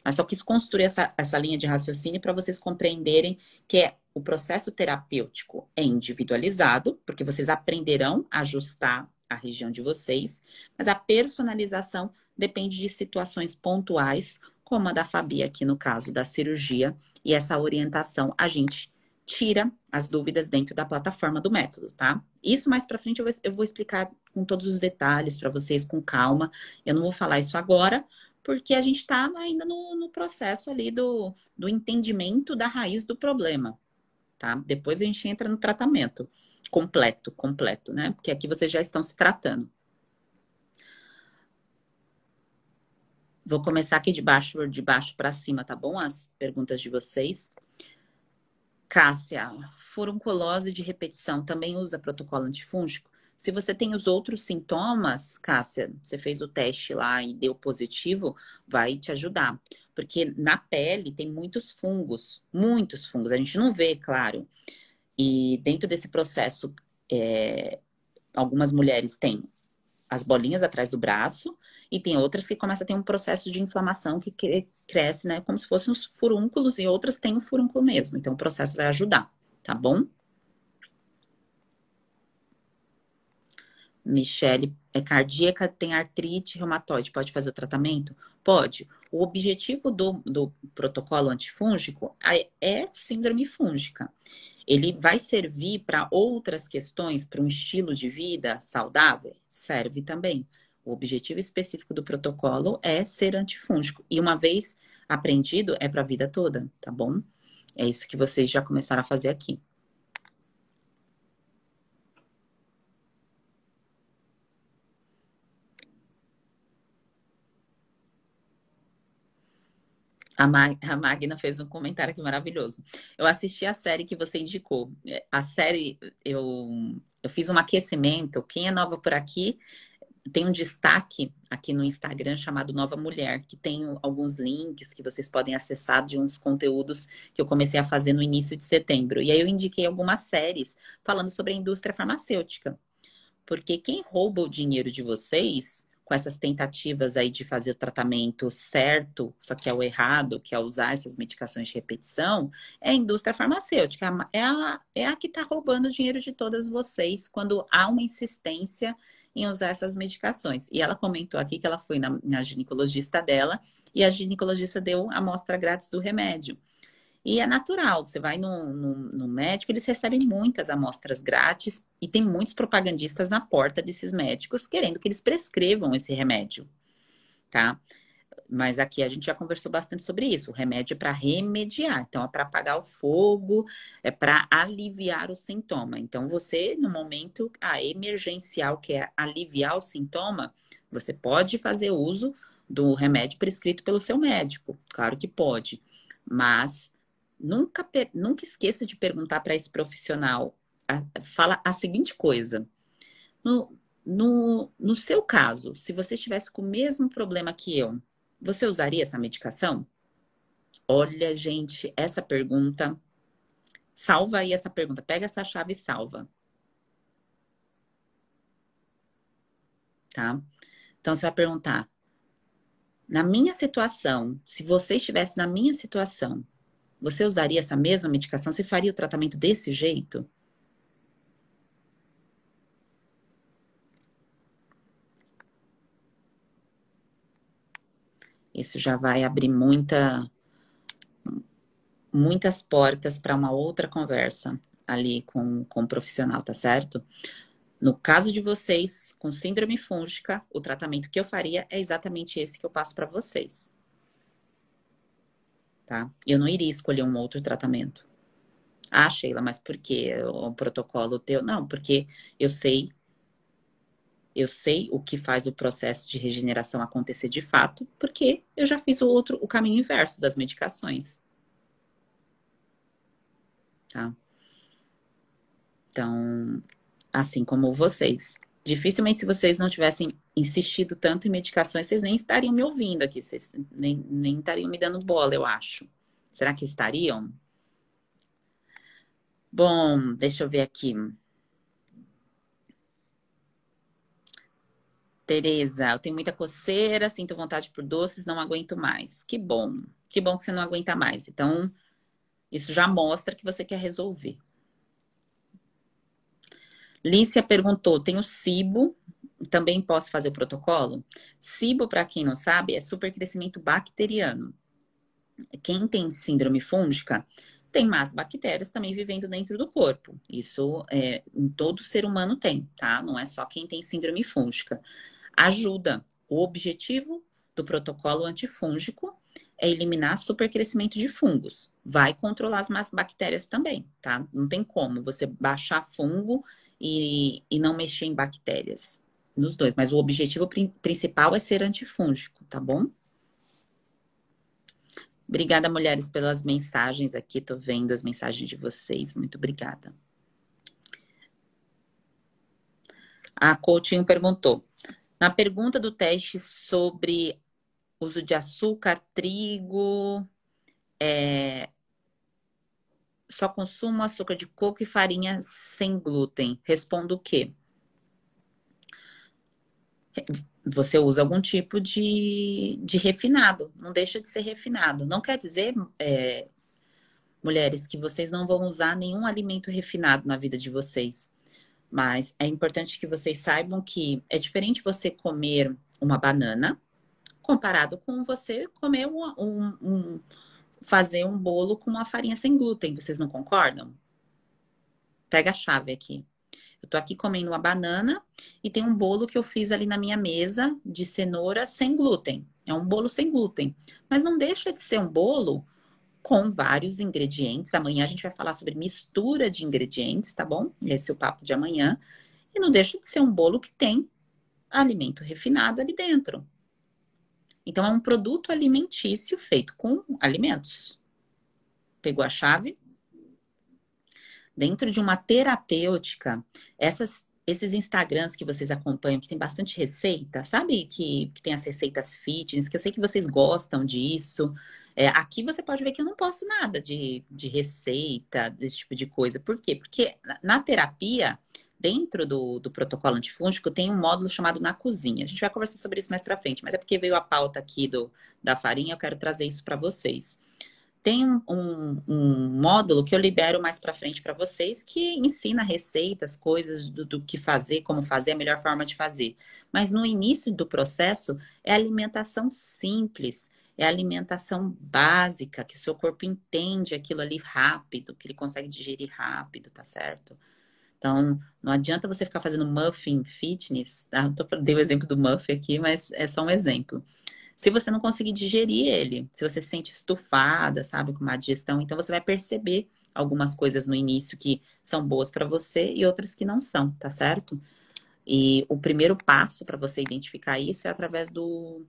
Mas só quis construir essa linha de raciocínio para vocês compreenderem que o processo terapêutico é individualizado, porque vocês aprenderão a ajustar a região de vocês, mas a personalização depende de situações pontuais, como a da Fabi aqui no caso da cirurgia, e essa orientação a gente tira as dúvidas dentro da plataforma do método, tá? Isso mais para frente eu vou explicar com todos os detalhes para vocês com calma. Eu não vou falar isso agora, porque a gente está ainda no processo ali do entendimento da raiz do problema, tá? Depois a gente entra no tratamento completo, né? Porque aqui vocês já estão se tratando. Vou começar aqui de baixo para cima, tá bom? As perguntas de vocês. Cássia, furunculose de repetição também usa protocolo antifúngico? Se você tem os outros sintomas, Cássia, você fez o teste lá e deu positivo, vai te ajudar. Porque na pele tem muitos fungos. A gente não vê, claro. E dentro desse processo, algumas mulheres têm as bolinhas atrás do braço e tem outras que começam a ter um processo de inflamação que cresce, né? Como se fossem os furúnculos e outras têm o furúnculo mesmo. Então, o processo vai ajudar, tá bom? Michele, é cardíaca, tem artrite reumatoide, pode fazer o tratamento? Pode. O objetivo do protocolo antifúngico é síndrome fúngica. Ele vai servir para outras questões, para um estilo de vida saudável? Serve também. O objetivo específico do protocolo é ser antifúngico. E uma vez aprendido, é para a vida toda, tá bom? É isso que vocês já começaram a fazer aqui. A Magna fez um comentário aqui maravilhoso. Eu assisti a série que você indicou. A série, eu fiz um aquecimento. Quem é nova por aqui, tem um destaque aqui no Instagram chamado Nova Mulher, que tem alguns links que vocês podem acessar de uns conteúdos que eu comecei a fazer no início de setembro. E aí eu indiquei algumas séries falando sobre a indústria farmacêutica. Porque quem rouba o dinheiro de vocês, com essas tentativas aí de fazer o tratamento certo, só que é o errado, que é usar essas medicações de repetição, é a indústria farmacêutica. É a que está roubando o dinheiro de todas vocês quando há uma insistência em usar essas medicações. E ela comentou aqui que ela foi na ginecologista dela e a ginecologista deu a amostra grátis do remédio. E é natural, você vai no médico, eles recebem muitas amostras grátis e tem muitos propagandistas na porta desses médicos querendo que eles prescrevam esse remédio, tá? Mas aqui a gente já conversou bastante sobre isso. O remédio é para remediar, então é para apagar o fogo, é para aliviar o sintoma. Então você, no momento emergencial, que é aliviar o sintoma, você pode fazer uso do remédio prescrito pelo seu médico, claro que pode, mas nunca esqueça de perguntar para esse profissional. Fala a seguinte coisa. No seu caso, se você estivesse com o mesmo problema que eu, você usaria essa medicação? Olha, gente, essa pergunta. Salva aí essa pergunta. Pega essa chave e salva. Tá? Então, você vai perguntar. Na minha situação, se você estivesse na minha situação, você usaria essa mesma medicação? Você faria o tratamento desse jeito? Isso já vai abrir muitas portas para uma outra conversa ali com o profissional, tá certo? No caso de vocês, com síndrome fúngica, o tratamento que eu faria é exatamente esse que eu passo para vocês. Tá? Eu não iria escolher um outro tratamento. Ah, Sheila, mas por que o protocolo teu? Não, porque eu sei o que faz o processo de regeneração acontecer de fato, porque eu já fiz o caminho inverso das medicações. Tá? Então, assim como vocês. Dificilmente, se vocês não tivessem insistido tanto em medicações, vocês nem estariam me ouvindo aqui, vocês nem estariam me dando bola, eu acho. Será que estariam? Bom, deixa eu ver aqui. Tereza, eu tenho muita coceira, sinto vontade por doces, não aguento mais. Que bom. Que bom que você não aguenta mais. Então, isso já mostra que você quer resolver. Lícia perguntou, tenho SIBO, também posso fazer o protocolo? SIBO, para quem não sabe, é supercrescimento bacteriano. Quem tem síndrome fúngica tem más bactérias também vivendo dentro do corpo. Isso em todo ser humano tem, tá? Não é só quem tem síndrome fúngica. Ajuda. O objetivo do protocolo antifúngico é eliminar supercrescimento de fungos. Vai controlar as más bactérias também, tá? Não tem como você baixar fungo e não mexer em bactérias. Nos dois. Mas o objetivo principal é ser antifúngico, tá bom? Obrigada, mulheres, pelas mensagens aqui. Tô vendo as mensagens de vocês. Muito obrigada. A Coutinho perguntou. Na pergunta do teste sobre uso de açúcar, trigo, só consumo açúcar de coco e farinha sem glúten. Respondo o quê? Você usa algum tipo de refinado. Não deixa de ser refinado. Não quer dizer, mulheres, que vocês não vão usar nenhum alimento refinado na vida de vocês. Mas é importante que vocês saibam que é diferente você comer uma banana comparado com você comer fazer um bolo com uma farinha sem glúten. Vocês não concordam? Pega a chave aqui. Eu tô aqui comendo uma banana e tem um bolo que eu fiz ali na minha mesa de cenoura sem glúten. É um bolo sem glúten. Mas não deixa de ser um bolo com vários ingredientes. Amanhã a gente vai falar sobre mistura de ingredientes, tá bom? Esse é o papo de amanhã. E não deixa de ser um bolo que tem alimento refinado ali dentro. Então, é um produto alimentício feito com alimentos. Pegou a chave? Dentro de uma terapêutica, esses Instagrams que vocês acompanham, que tem bastante receita, sabe? Que tem as receitas fitness, que eu sei que vocês gostam disso. Aqui você pode ver que eu não posto nada de receita, desse tipo de coisa. Por quê? Porque na terapia, dentro do protocolo antifúngico, tem um módulo chamado Na Cozinha. A gente vai conversar sobre isso mais pra frente, mas é porque veio a pauta aqui da farinha, eu quero trazer isso para vocês. Tem um módulo que eu libero mais para frente para vocês que ensina receitas, coisas do que fazer, como fazer, a melhor forma de fazer. Mas no início do processo é alimentação simples, é alimentação básica, que o seu corpo entende aquilo ali rápido, que ele consegue digerir rápido, tá certo? Então, não adianta você ficar fazendo muffin fitness, tá? Dei o exemplo do muffin aqui, mas é só um exemplo. Se você não conseguir digerir ele, se você se sente estufada, sabe, com má digestão, então você vai perceber algumas coisas no início que são boas para você e outras que não são, tá certo? E o primeiro passo para você identificar isso é através do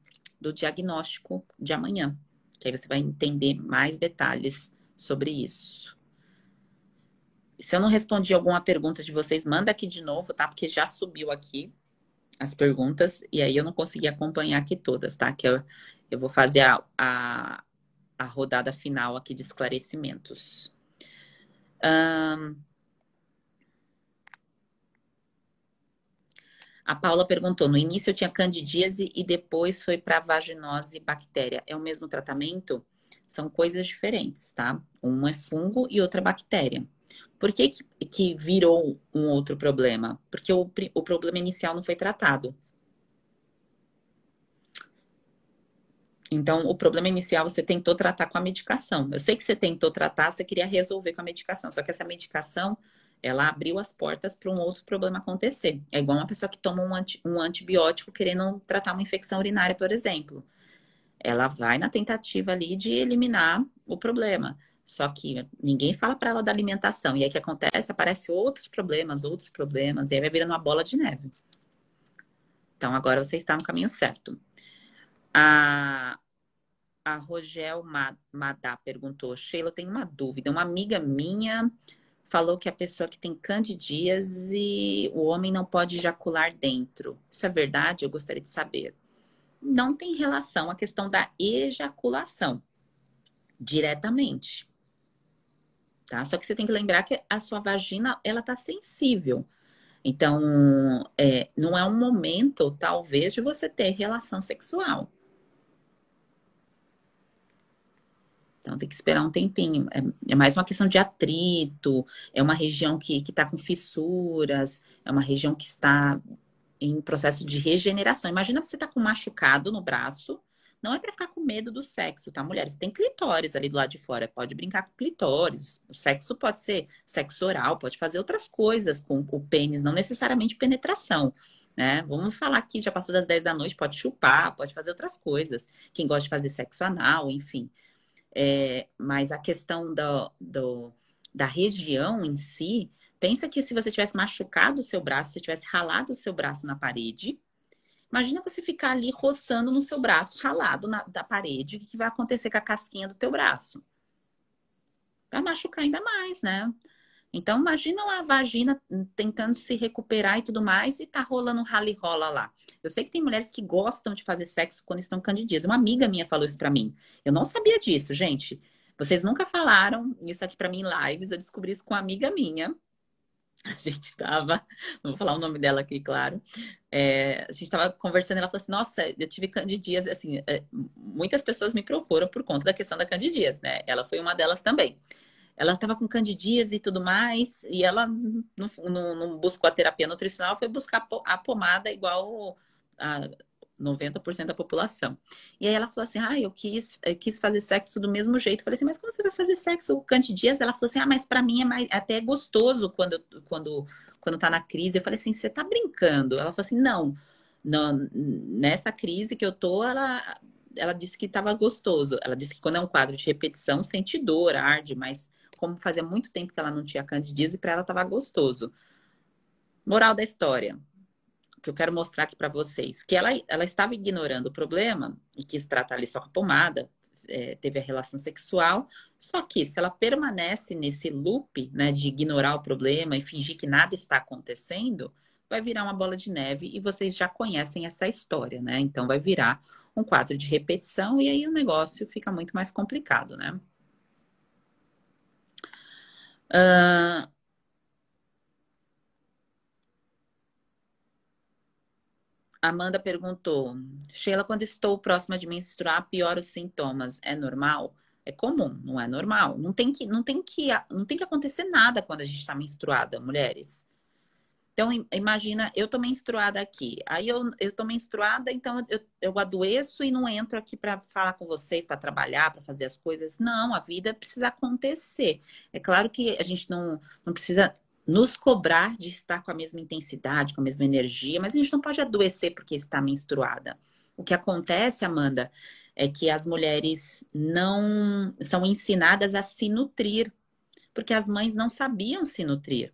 diagnóstico de amanhã, que aí você vai entender mais detalhes sobre isso. Se eu não respondi alguma pergunta de vocês, manda aqui de novo, tá? Porque já subiu aqui as perguntas, e aí eu não consegui acompanhar aqui todas, tá? Que eu vou fazer a rodada final aqui de esclarecimentos. A Paula perguntou, no início eu tinha candidíase e depois foi para vaginose bactéria. É o mesmo tratamento? São coisas diferentes, tá? Um é fungo e outra é bactéria. Por que virou um outro problema? Porque o problema inicial não foi tratado. Então, o problema inicial você tentou tratar com a medicação. Eu sei que você tentou tratar, você queria resolver com a medicação. Só que essa medicação, ela abriu as portas para um outro problema acontecer. É igual uma pessoa que toma um antibiótico querendo tratar uma infecção urinária, por exemplo. Ela vai na tentativa ali de eliminar o problema. Só que ninguém fala para ela da alimentação. E aí o que acontece? Aparecem outros problemas, e aí vai virando uma bola de neve. Então, agora você está no caminho certo. A Rogel Madá perguntou, Sheila, eu tenho uma dúvida. Uma amiga minha falou que a pessoa que tem candidíase, o homem não pode ejacular dentro. Isso é verdade? Eu gostaria de saber. Não tem relação à questão da ejaculação diretamente, tá? Só que você tem que lembrar que a sua vagina, ela tá sensível. Então, não é um momento, talvez, de você ter relação sexual. Então, tem que esperar um tempinho. É mais uma questão de atrito, é uma região que está com fissuras, é uma região que está em processo de regeneração. Imagina você tá com um machucado no braço, não é para ficar com medo do sexo, tá, mulheres? Tem clitóris ali do lado de fora, pode brincar com clitóris. O sexo pode ser sexo oral, pode fazer outras coisas com o pênis, não necessariamente penetração. Né? Vamos falar aqui, já passou das 10 da noite, pode chupar, pode fazer outras coisas. Quem gosta de fazer sexo anal, enfim. Mas a questão da região em si, pensa que se você tivesse machucado o seu braço, se tivesse ralado o seu braço na parede, imagina você ficar ali roçando no seu braço, ralado da parede, o que vai acontecer com a casquinha do teu braço? Vai machucar ainda mais, né? Então, imagina lá a vagina tentando se recuperar e tudo mais, e tá rolando um rala e rola lá. Eu sei que tem mulheres que gostam de fazer sexo quando estão candidíases. Uma amiga minha falou isso pra mim. Eu não sabia disso, gente. Vocês nunca falaram isso aqui pra mim em lives. Eu descobri isso com uma amiga minha. A gente tava... Não vou falar o nome dela aqui, claro. A gente tava conversando e ela falou assim, nossa, eu tive candidíase. Assim, muitas pessoas me procuram por conta da questão da candidíase, né? Ela foi uma delas também. Ela estava com candidíase e tudo mais, e ela não buscou a terapia nutricional, foi buscar a pomada igual a 90% da população. E aí ela falou assim, eu quis fazer sexo do mesmo jeito. Eu falei assim, mas como você vai fazer sexo com candidíase? Ela falou assim, mas para mim é até gostoso quando tá na crise. Eu falei assim, você tá brincando? Ela falou assim, não, nessa crise que eu tô, ela disse que estava gostoso. Ela disse que quando é um quadro de repetição, sente dor, arde, mas como fazia muito tempo que ela não tinha candidíase, para ela estava gostoso. Moral da história. que eu quero mostrar aqui para vocês, que ela estava ignorando o problema e quis tratar ali só com a pomada, teve a relação sexual, só que se ela permanece nesse loop, né, de ignorar o problema e fingir que nada está acontecendo, vai virar uma bola de neve e vocês já conhecem essa história, né? Então vai virar um quadro de repetição e aí o negócio fica muito mais complicado, né? Amanda perguntou, Sheila, quando estou próxima de menstruar, piora os sintomas. É normal? É comum, não é normal. Não tem que acontecer nada quando a gente está menstruada, mulheres. Então, imagina, eu tô menstruada aqui. Aí eu tô menstruada, então eu adoeço e não entro aqui para falar com vocês, para trabalhar, para fazer as coisas. Não, a vida precisa acontecer. É claro que a gente não precisa nos cobrar de estar com a mesma intensidade, com a mesma energia, mas a gente não pode adoecer porque está menstruada. O que acontece, Amanda, é que as mulheres não são ensinadas a se nutrir, porque as mães não sabiam se nutrir.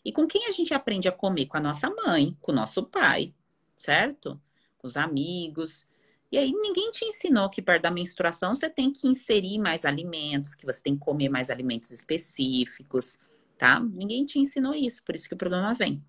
E com quem a gente aprende a comer? Com a nossa mãe, com o nosso pai, certo? Com os amigos. E aí ninguém te ensinou que perto da menstruação você tem que inserir mais alimentos, que você tem que comer mais alimentos específicos, tá? Ninguém te ensinou isso, por isso que o problema vem.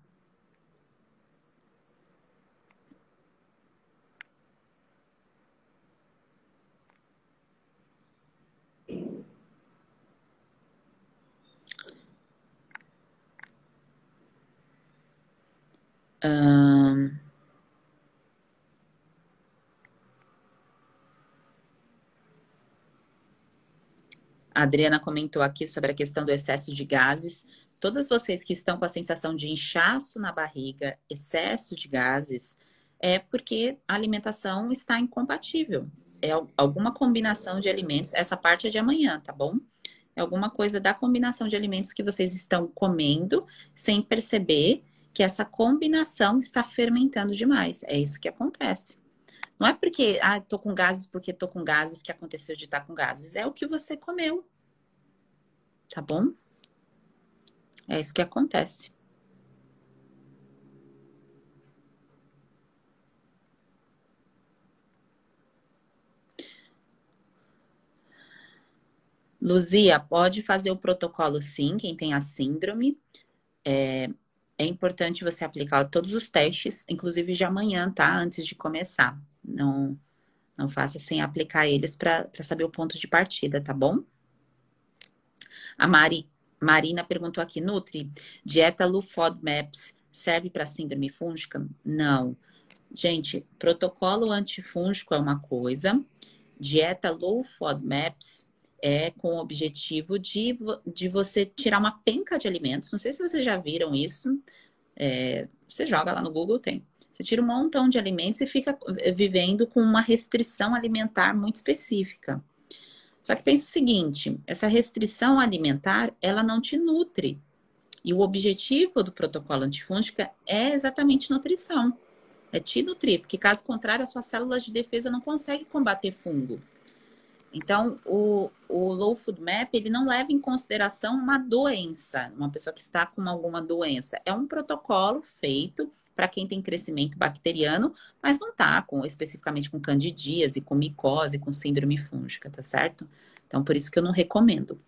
A Adriana comentou aqui sobre a questão do excesso de gases. Todas vocês que estão com a sensação de inchaço na barriga, excesso de gases, é porque a alimentação está incompatível. É alguma combinação de alimentos. Essa parte é de amanhã, tá bom? É alguma coisa da combinação de alimentos que vocês estão comendo sem perceber que essa combinação está fermentando demais. É isso que acontece. Não é porque, tô com gases porque tô com gases que aconteceu de estar com gases. É o que você comeu, tá bom? É isso que acontece. Luzia, pode fazer o protocolo sim, quem tem a síndrome. É importante você aplicar todos os testes, inclusive de amanhã, tá? Antes de começar. Não faça sem aplicar eles para saber o ponto de partida, tá bom? A Marina perguntou aqui, Nutri, dieta low FODMAPs serve para síndrome fúngica? Não. Gente, protocolo antifúngico é uma coisa, dieta low FODMAPs é com o objetivo de você tirar uma penca de alimentos. Não sei se vocês já viram isso. Você joga lá no Google, tem. Você tira um montão de alimentos e fica vivendo com uma restrição alimentar muito específica. Só que pensa o seguinte, essa restrição alimentar, ela não te nutre. E o objetivo do protocolo antifúngico é exatamente nutrição. É te nutrir, porque caso contrário, as suas células de defesa não conseguem combater fungo. Então, o Low Food Map, ele não leva em consideração uma doença, uma pessoa que está com alguma doença. É um protocolo feito para quem tem crescimento bacteriano, mas não está especificamente com candidíase, com micose, com síndrome fúngica, tá certo? Então, por isso que eu não recomendo.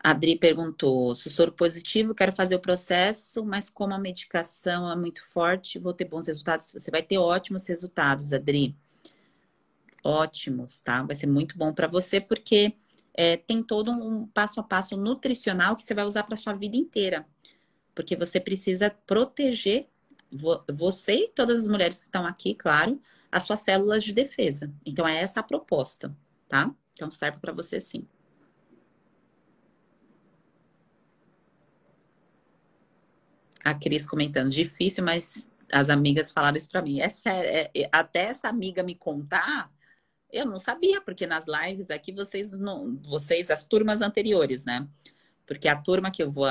A Adri perguntou, sou soro positivo, quero fazer o processo, mas como a medicação é muito forte, vou ter bons resultados? Você vai ter ótimos resultados, Adri. Ótimos, tá? Vai ser muito bom para você, porque tem todo um passo a passo nutricional que você vai usar para sua vida inteira. Porque você precisa proteger você e todas as mulheres que estão aqui, claro, as suas células de defesa. Então, é essa a proposta, tá? Então, serve para você sim. A Cris comentando, difícil, mas as amigas falaram isso para mim. É sério, até essa amiga me contar, eu não sabia, porque nas lives aqui vocês, as turmas anteriores, né? Porque a turma que eu vou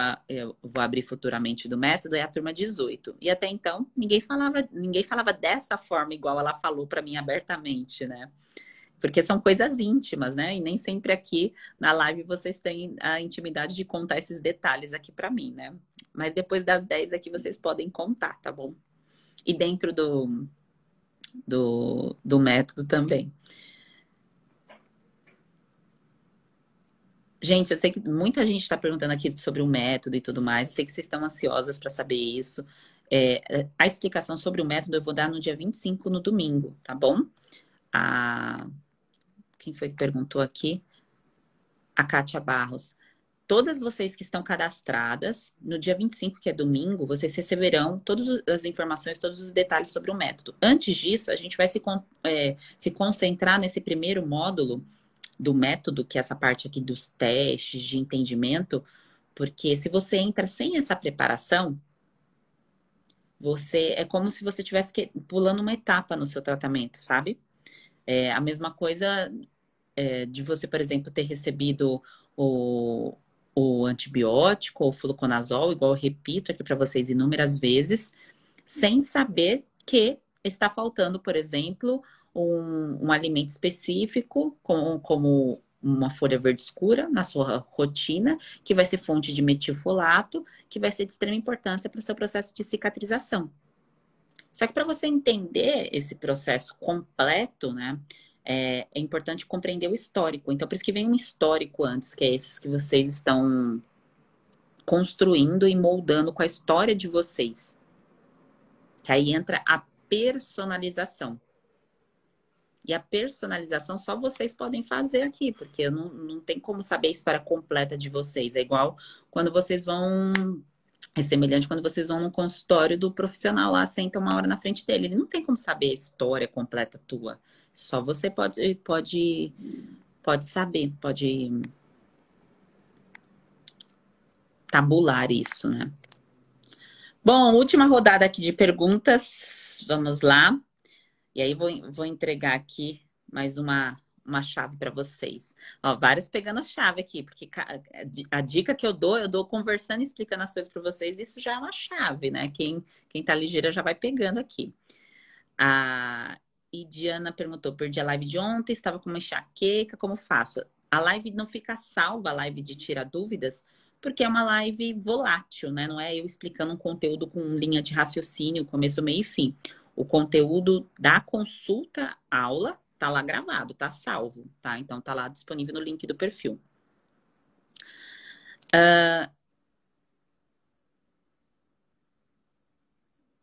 abrir futuramente do método é a turma 18. E até então, ninguém falava dessa forma igual ela falou para mim abertamente, né? Porque são coisas íntimas, né? E nem sempre aqui na live vocês têm a intimidade de contar esses detalhes aqui para mim, né? Mas depois das 10 aqui vocês podem contar, tá bom? E dentro do método também. Gente, eu sei que muita gente está perguntando aqui sobre o método e tudo mais. Eu sei que vocês estão ansiosas para saber isso. A explicação sobre o método eu vou dar no dia 25, no domingo, tá bom? Quem foi que perguntou aqui? A Kátia Barros. Todas vocês que estão cadastradas, no dia 25, que é domingo, vocês receberão todas as informações, todos os detalhes sobre o método. Antes disso, a gente vai se concentrar nesse primeiro módulo do método, que é essa parte aqui dos testes de entendimento, porque se você entra sem essa preparação, é como se você estivesse pulando uma etapa no seu tratamento, sabe? A mesma coisa de você, por exemplo, ter recebido o antibiótico, ou fluconazol, igual eu repito aqui para vocês inúmeras vezes, sem saber que está faltando, por exemplo, um alimento específico, como uma folha verde escura na sua rotina, que vai ser fonte de metilfolato, que vai ser de extrema importância para o seu processo de cicatrização. Só que para você entender esse processo completo, né, é importante compreender o histórico. Então, por isso que vem um histórico antes, que é esses que vocês estão construindo e moldando com a história de vocês. Que aí entra a personalização. E a personalização só vocês podem fazer aqui, porque não tem como saber a história completa de vocês. É igual quando vocês vão... É semelhante quando vocês vão no consultório do profissional lá, sentam uma hora na frente dele. Ele não tem como saber a história completa tua. Só você pode saber, pode tabular isso, né? Bom, última rodada aqui de perguntas. Vamos lá. E aí vou entregar aqui mais uma chave para vocês. Ó, vários pegando a chave aqui, porque a dica que eu dou conversando e explicando as coisas para vocês, isso já é uma chave, né? Quem tá ligeira já vai pegando aqui. E Diana perguntou, perdi a live de ontem, estava com uma enxaqueca, como faço? A live não fica salva, a live de Tira Dúvidas, porque é uma live volátil, né? Não é eu explicando um conteúdo com linha de raciocínio, começo, meio e fim. O conteúdo da consulta aula tá lá gravado, tá salvo, tá? Então tá lá disponível no link do perfil.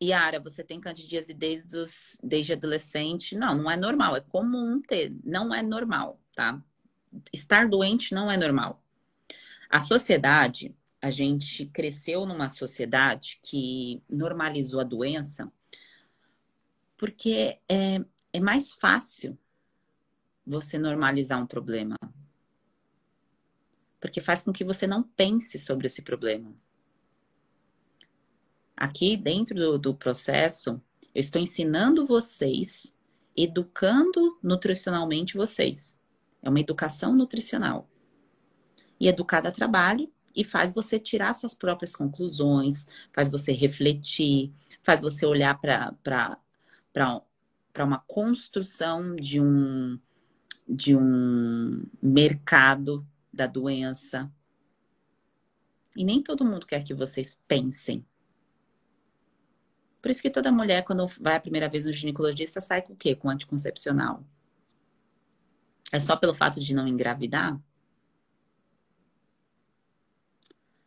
Yara, você tem candidíase desde adolescente? Não é normal, é comum ter, não é normal, tá? Estar doente não é normal. A sociedade, a gente cresceu numa sociedade que normalizou a doença porque é mais fácil você normalizar um problema. Porque faz com que você não pense sobre esse problema. Aqui dentro do processo, eu estou ensinando vocês, educando nutricionalmente vocês. É uma educação nutricional. E educar dá trabalho e faz você tirar suas próprias conclusões, faz você refletir, faz você olhar para uma construção de um mercado da doença. E nem todo mundo quer que vocês pensem. Por isso que toda mulher, quando vai a primeira vez no ginecologista, sai com o quê? Com anticoncepcional. É só pelo fato de não engravidar?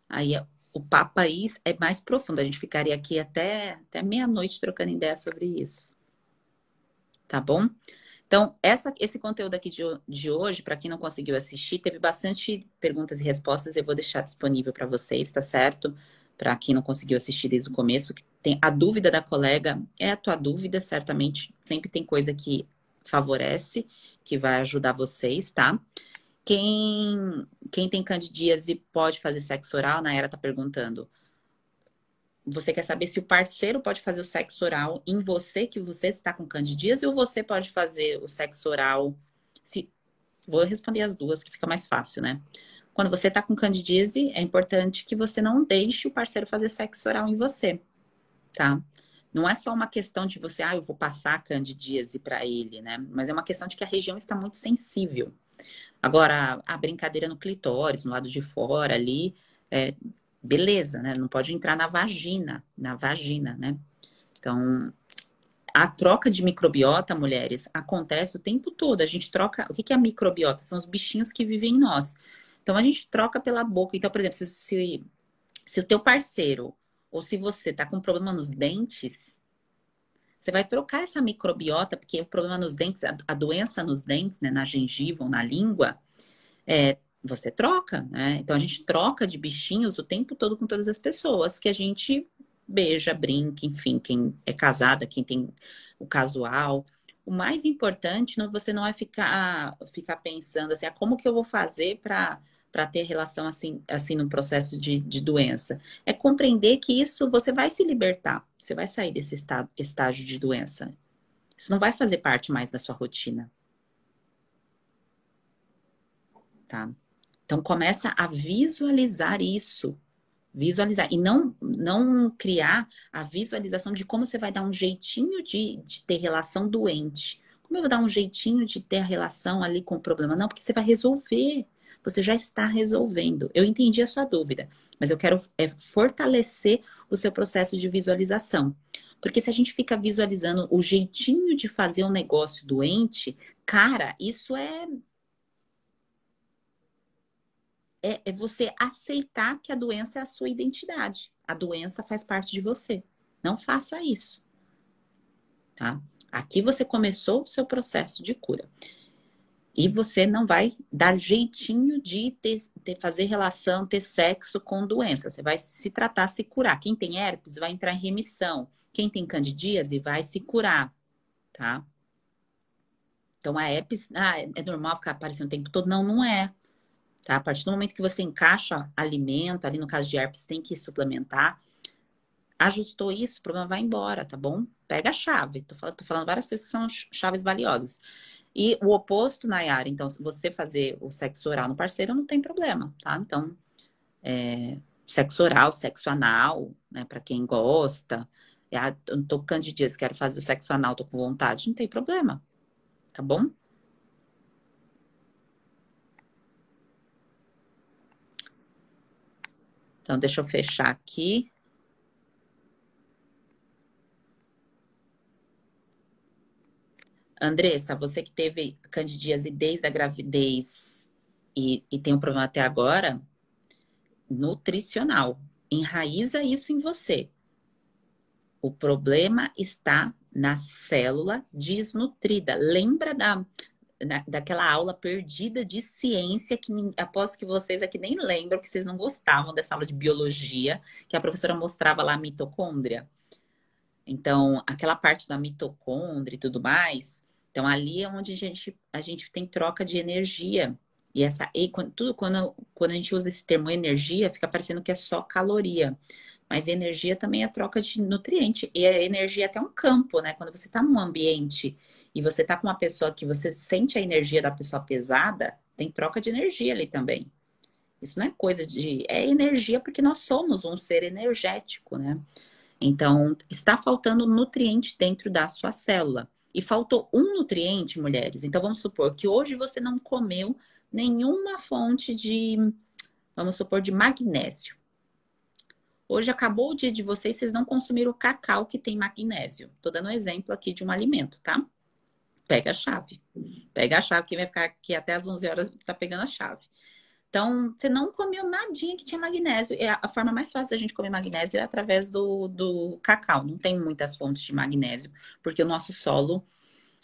Aí o papo aí é mais profundo. A gente ficaria aqui até meia-noite trocando ideia sobre isso. Tá bom? Então, esse conteúdo aqui de hoje, para quem não conseguiu assistir, teve bastante perguntas e respostas. Eu vou deixar disponível para vocês, tá certo? Para quem não conseguiu assistir desde o começo, que tem a dúvida da colega, é a tua dúvida, certamente. Sempre tem coisa que favorece, que vai ajudar vocês, tá? Quem tem candidíase pode fazer sexo oral? A Nayara tá perguntando. Você quer saber se o parceiro pode fazer o sexo oral em você, que você está com candidíase, ou você pode fazer o sexo oral... Vou responder as duas, que fica mais fácil, né? Quando você está com candidíase, é importante que você não deixe o parceiro fazer sexo oral em você, tá? Não é só uma questão de você, eu vou passar a candidíase para ele, né? Mas é uma questão de que a região está muito sensível. Agora, a brincadeira no clitóris, no lado de fora ali, é, beleza, né? Não pode entrar na vagina, né? Então, a troca de microbiota, mulheres, acontece o tempo todo. A gente troca. O que é a microbiota? São os bichinhos que vivem em nós. Então, a gente troca pela boca. Então, por exemplo, se o teu parceiro ou se você tá com problema nos dentes, você vai trocar essa microbiota, porque o problema nos dentes, a doença nos dentes, né, na gengiva ou na língua, você troca, né? Então a gente troca de bichinhos o tempo todo com todas as pessoas que a gente beija, brinca, enfim, quem é casada, quem tem o casual. O mais importante, você não é ficar pensando assim, como que eu vou fazer para ter relação assim no processo de doença. É compreender que isso você vai se libertar, você vai sair desse estágio de doença. Isso não vai fazer parte mais da sua rotina, tá? Então começa a visualizar isso. Visualizar. E não criar a visualização de como você vai dar um jeitinho de ter relação doente. Como eu vou dar um jeitinho de ter a relação ali com o problema? Não, porque você vai resolver. Você já está resolvendo. Eu entendi a sua dúvida, mas eu quero fortalecer o seu processo de visualização. Porque se a gente fica visualizando o jeitinho de fazer um negócio doente, cara, isso é você aceitar que a doença é a sua identidade. A doença faz parte de você. Não faça isso, tá? Aqui você começou o seu processo de cura. E você não vai dar jeitinho de fazer relação, ter sexo com doença. Você vai se tratar, se curar. Quem tem herpes vai entrar em remissão. Quem tem candidíase vai se curar, tá? Então a herpes, é normal ficar aparecendo o tempo todo? Não, não é. Tá? A partir do momento que você encaixa alimento, ali no caso de herpes, tem que suplementar. Ajustou isso, o problema vai embora, tá bom? Pega a chave. Tô falando várias coisas que são chaves valiosas. E o oposto, Nayara, então, se você fazer o sexo oral no parceiro, não tem problema, tá? Então, sexo oral, sexo anal, né? Pra quem gosta. Eu não tô com candidíase, quero fazer o sexo anal, tô com vontade, não tem problema, tá bom? Então, deixa eu fechar aqui. Andressa, você que teve candidíase desde a gravidez e tem um problema até agora, nutricional. Enraiza isso em você. O problema está na célula desnutrida. Lembra daquela aula perdida de ciência que aposto que vocês aqui nem lembram, que vocês não gostavam dessa aula de biologia, que a professora mostrava lá a mitocôndria. Então, aquela parte da mitocôndria e tudo mais, então ali é onde a gente tem troca de energia. E quando a gente usa esse termo energia, fica parecendo que é só caloria. Mas energia também é troca de nutriente. E a energia é até um campo, né? Quando você está num ambiente e você está com uma pessoa que você sente a energia da pessoa pesada, tem troca de energia ali também. Isso não é coisa de... É energia porque nós somos um ser energético, né? Então, está faltando nutriente dentro da sua célula. E faltou um nutriente, mulheres. Então, vamos supor que hoje você não comeu nenhuma fonte vamos supor, de magnésio. Hoje acabou o dia de vocês não consumiram o cacau que tem magnésio. Tô dando um exemplo aqui de um alimento, tá? Pega a chave. Pega a chave, que vai ficar aqui até as 11 horas, tá pegando a chave. Então, você não comeu nadinha que tinha magnésio. A forma mais fácil da gente comer magnésio é através do cacau. Não tem muitas fontes de magnésio, porque o nosso solo,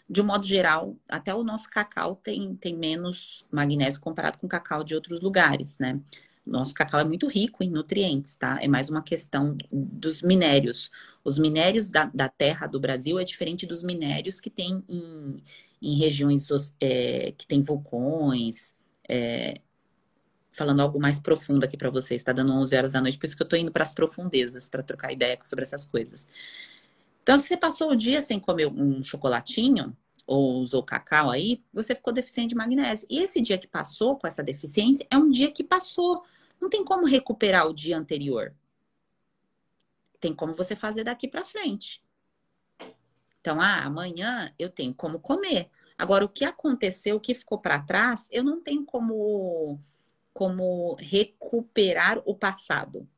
de um modo geral, até o nosso cacau tem menos magnésio comparado com o cacau de outros lugares, né? Nosso cacau é muito rico em nutrientes, tá? É mais uma questão dos minérios. Os minérios da terra do Brasil é diferente dos minérios que tem em regiões que tem vulcões. Falando algo mais profundo aqui para vocês. Está dando 11 horas da noite, por isso que eu estou indo para as profundezas, para trocar ideia sobre essas coisas. Então, se você passou o dia sem comer um chocolatinho, ou usou cacau aí, você ficou deficiente de magnésio. E esse dia que passou com essa deficiência é um dia que passou. Não tem como recuperar o dia anterior. Tem como você fazer daqui para frente. Então, amanhã eu tenho como comer. Agora, o que aconteceu, o que ficou para trás, eu não tenho como recuperar o passado.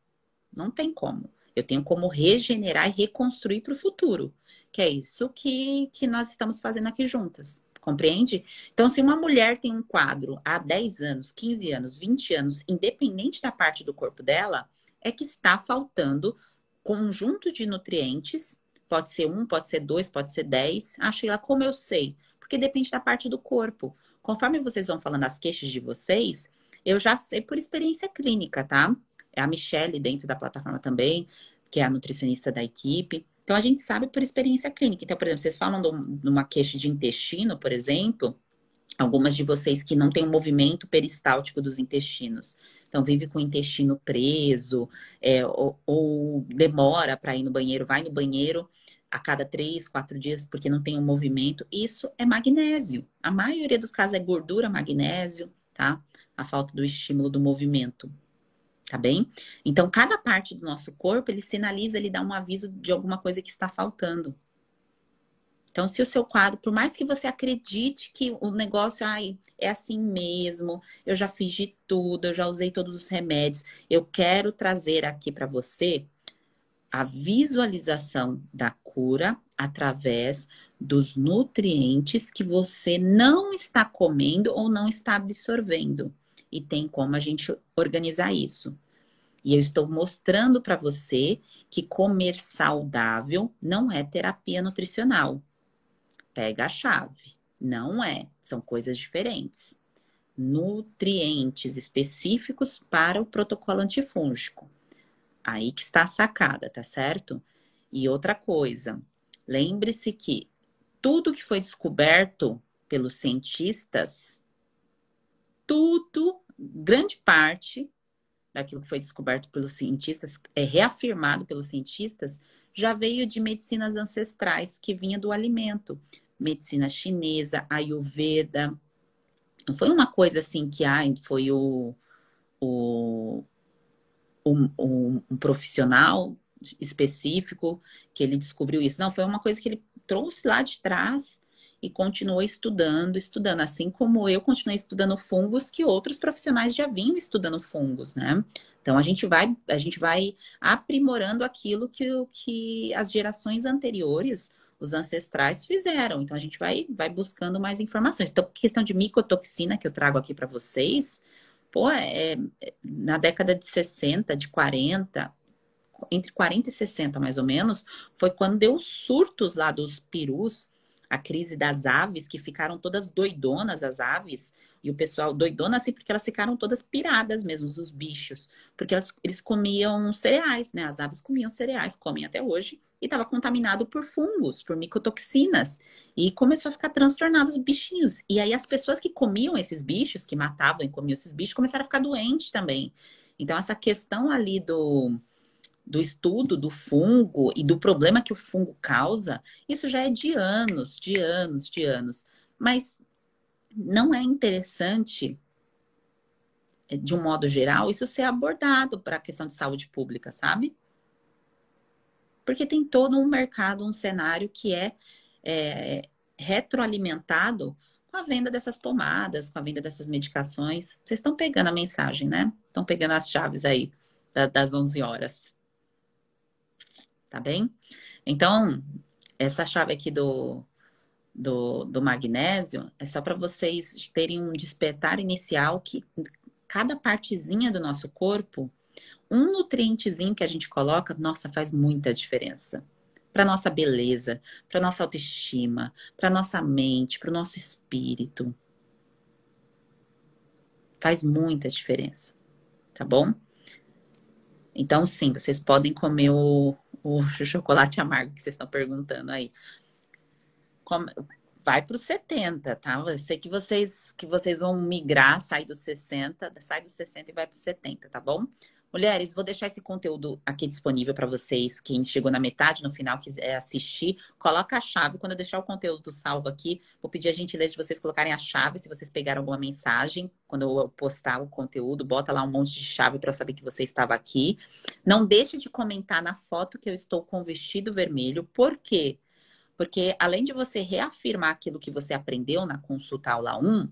Não tem como. Eu tenho como regenerar e reconstruir para o futuro. Que é isso que nós estamos fazendo aqui juntas. Compreende? Então, se uma mulher tem um quadro há 10 anos, 15 anos, 20 anos, independente da parte do corpo dela, é que está faltando conjunto de nutrientes. Pode ser um, pode ser dois, pode ser 10. Sheila, como eu sei? Porque depende da parte do corpo. Conforme vocês vão falando as queixas de vocês, eu já sei por experiência clínica, tá? É a Michelle dentro da plataforma também, que é a nutricionista da equipe. Então, a gente sabe por experiência clínica. Então, por exemplo, vocês falam de uma queixa de intestino, por exemplo, algumas de vocês que não têm um movimento peristáltico dos intestinos. Então, vive com o intestino preso, ou demora para ir no banheiro, vai no banheiro a cada 3, 4 dias porque não tem um movimento. Isso é magnésio. A maioria dos casos é gordura, magnésio, tá? A falta do estímulo do movimento. Tá bem? Então, cada parte do nosso corpo, ele sinaliza, ele dá um aviso de alguma coisa que está faltando. Então, se o seu quadro, por mais que você acredite que o negócio, é assim mesmo, eu já fiz de tudo, eu já usei todos os remédios, eu quero trazer aqui para você a visualização da cura através dos nutrientes que você não está comendo ou não está absorvendo. E tem como a gente organizar isso. E eu estou mostrando para você que comer saudável não é terapia nutricional. Pega a chave. Não é. São coisas diferentes. Nutrientes específicos para o protocolo antifúngico. Aí que está a sacada, tá certo? E outra coisa. Lembre-se que tudo que foi descoberto pelos cientistas, grande parte daquilo que foi descoberto pelos cientistas, é reafirmado pelos cientistas, já veio de medicinas ancestrais que vinha do alimento. Medicina chinesa, Ayurveda. Não foi uma coisa assim que foi um profissional específico que ele descobriu isso. Não, foi uma coisa que ele trouxe lá de trás e continuou estudando. Assim como eu continuei estudando fungos, que outros profissionais já vinham estudando fungos, né? Então, a gente vai aprimorando aquilo que as gerações anteriores, os ancestrais, fizeram. Então, a gente vai buscando mais informações. Então, questão de micotoxina que eu trago aqui para vocês, na década de 60, de 40, entre 40 e 60 mais ou menos, foi quando deu os surtos lá dos perus, a crise das aves, que ficaram todas doidonas, as aves, e o pessoal doidona assim, porque elas ficaram todas piradas mesmo, os bichos, porque eles comiam cereais, né? As aves comiam cereais, comem até hoje, e estava contaminado por fungos, por micotoxinas, e começou a ficar transtornado os bichinhos. E aí as pessoas que comiam esses bichos, que matavam e comiam esses bichos, começaram a ficar doentes também. Então, essa questão ali do estudo do fungo e do problema que o fungo causa, isso já é de anos, de anos, de anos. Mas não é interessante, de um modo geral, isso ser abordado para a questão de saúde pública, sabe? Porque tem todo um mercado, um cenário que é retroalimentado com a venda dessas pomadas, com a venda dessas medicações. Vocês estão pegando a mensagem, né? Estão pegando as chaves aí das 11 horas. Tá bem? Então, essa chave aqui do magnésio é só para vocês terem um despertar inicial que cada partezinha do nosso corpo, um nutrientezinho que a gente coloca, nossa, faz muita diferença. Para nossa beleza, para nossa autoestima, para nossa mente, para o nosso espírito. Faz muita diferença. Tá bom? Então, sim, vocês podem comer o chocolate amargo que vocês estão perguntando aí. Vai para os 70, tá? Eu sei que vocês vão migrar, sai dos 60 e vai para os 70, tá bom? Mulheres, vou deixar esse conteúdo aqui disponível para vocês. Quem chegou na metade, no final, quiser assistir, coloca a chave. Quando eu deixar o conteúdo salvo aqui, vou pedir a gentileza de vocês colocarem a chave, se vocês pegaram alguma mensagem. Quando eu postar o conteúdo, bota lá um monte de chave para eu saber que você estava aqui. Não deixe de comentar na foto que eu estou com o vestido vermelho. Por quê? Porque além de você reafirmar aquilo que você aprendeu na consulta aula 1,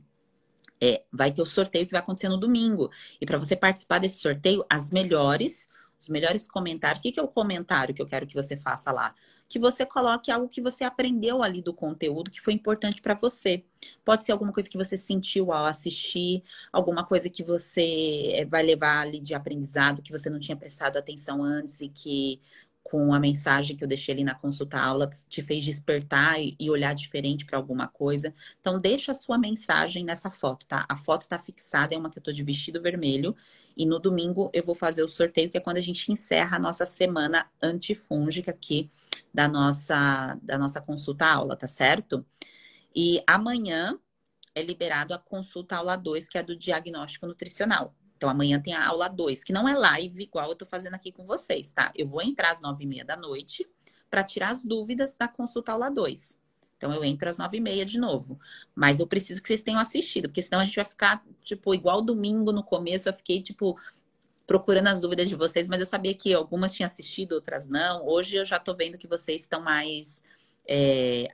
vai ter o sorteio que vai acontecer no domingo. E para você participar desse sorteio, os melhores comentários. O que é o comentário que eu quero que você faça lá? Que você coloque algo que você aprendeu ali do conteúdo que foi importante para você. Pode ser alguma coisa que você sentiu ao assistir, alguma coisa que você vai levar ali de aprendizado que você não tinha prestado atenção antes e que com a mensagem que eu deixei ali na consulta aula te fez despertar e olhar diferente para alguma coisa. Então, deixa a sua mensagem nessa foto, tá? A foto tá fixada, é uma que eu tô de vestido vermelho. E no domingo eu vou fazer o sorteio, que é quando a gente encerra a nossa semana antifúngica aqui da nossa consulta aula, tá certo? E amanhã é liberado a consulta aula 2, que é a do diagnóstico nutricional. Então, amanhã tem a aula 2, que não é live igual eu tô fazendo aqui com vocês, tá? Eu vou entrar às 9h30 da noite para tirar as dúvidas da consulta aula 2. Então, eu entro às 9h30 de novo. Mas eu preciso que vocês tenham assistido, porque senão a gente vai ficar, tipo, igual domingo no começo. Eu fiquei, tipo, procurando as dúvidas de vocês, mas eu sabia que algumas tinham assistido, outras não. Hoje eu já tô vendo que vocês estão mais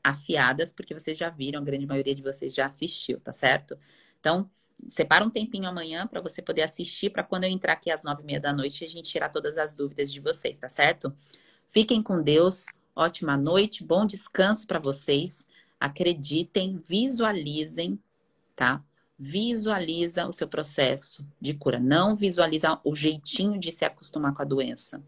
afiadas, porque vocês já viram, a grande maioria de vocês já assistiu, tá certo? Então, separa um tempinho amanhã para você poder assistir, para quando eu entrar aqui às 9h30 da noite, a gente tirar todas as dúvidas de vocês, tá certo? Fiquem com Deus, ótima noite, bom descanso para vocês. Acreditem, visualizem, tá? Visualiza o seu processo de cura. Não visualiza o jeitinho de se acostumar com a doença,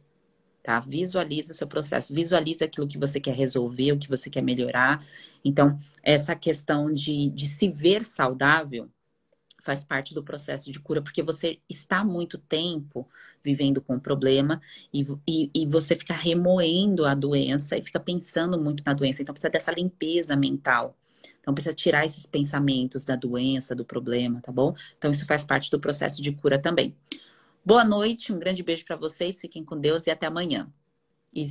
tá? Visualiza o seu processo. Visualiza aquilo que você quer resolver, o que você quer melhorar. Então, essa questão de se ver saudável faz parte do processo de cura, porque você está há muito tempo vivendo com o problema e você fica remoendo a doença e fica pensando muito na doença. Então, precisa dessa limpeza mental. Então, precisa tirar esses pensamentos da doença, do problema, tá bom? Então, isso faz parte do processo de cura também. Boa noite, um grande beijo para vocês, fiquem com Deus e até amanhã. E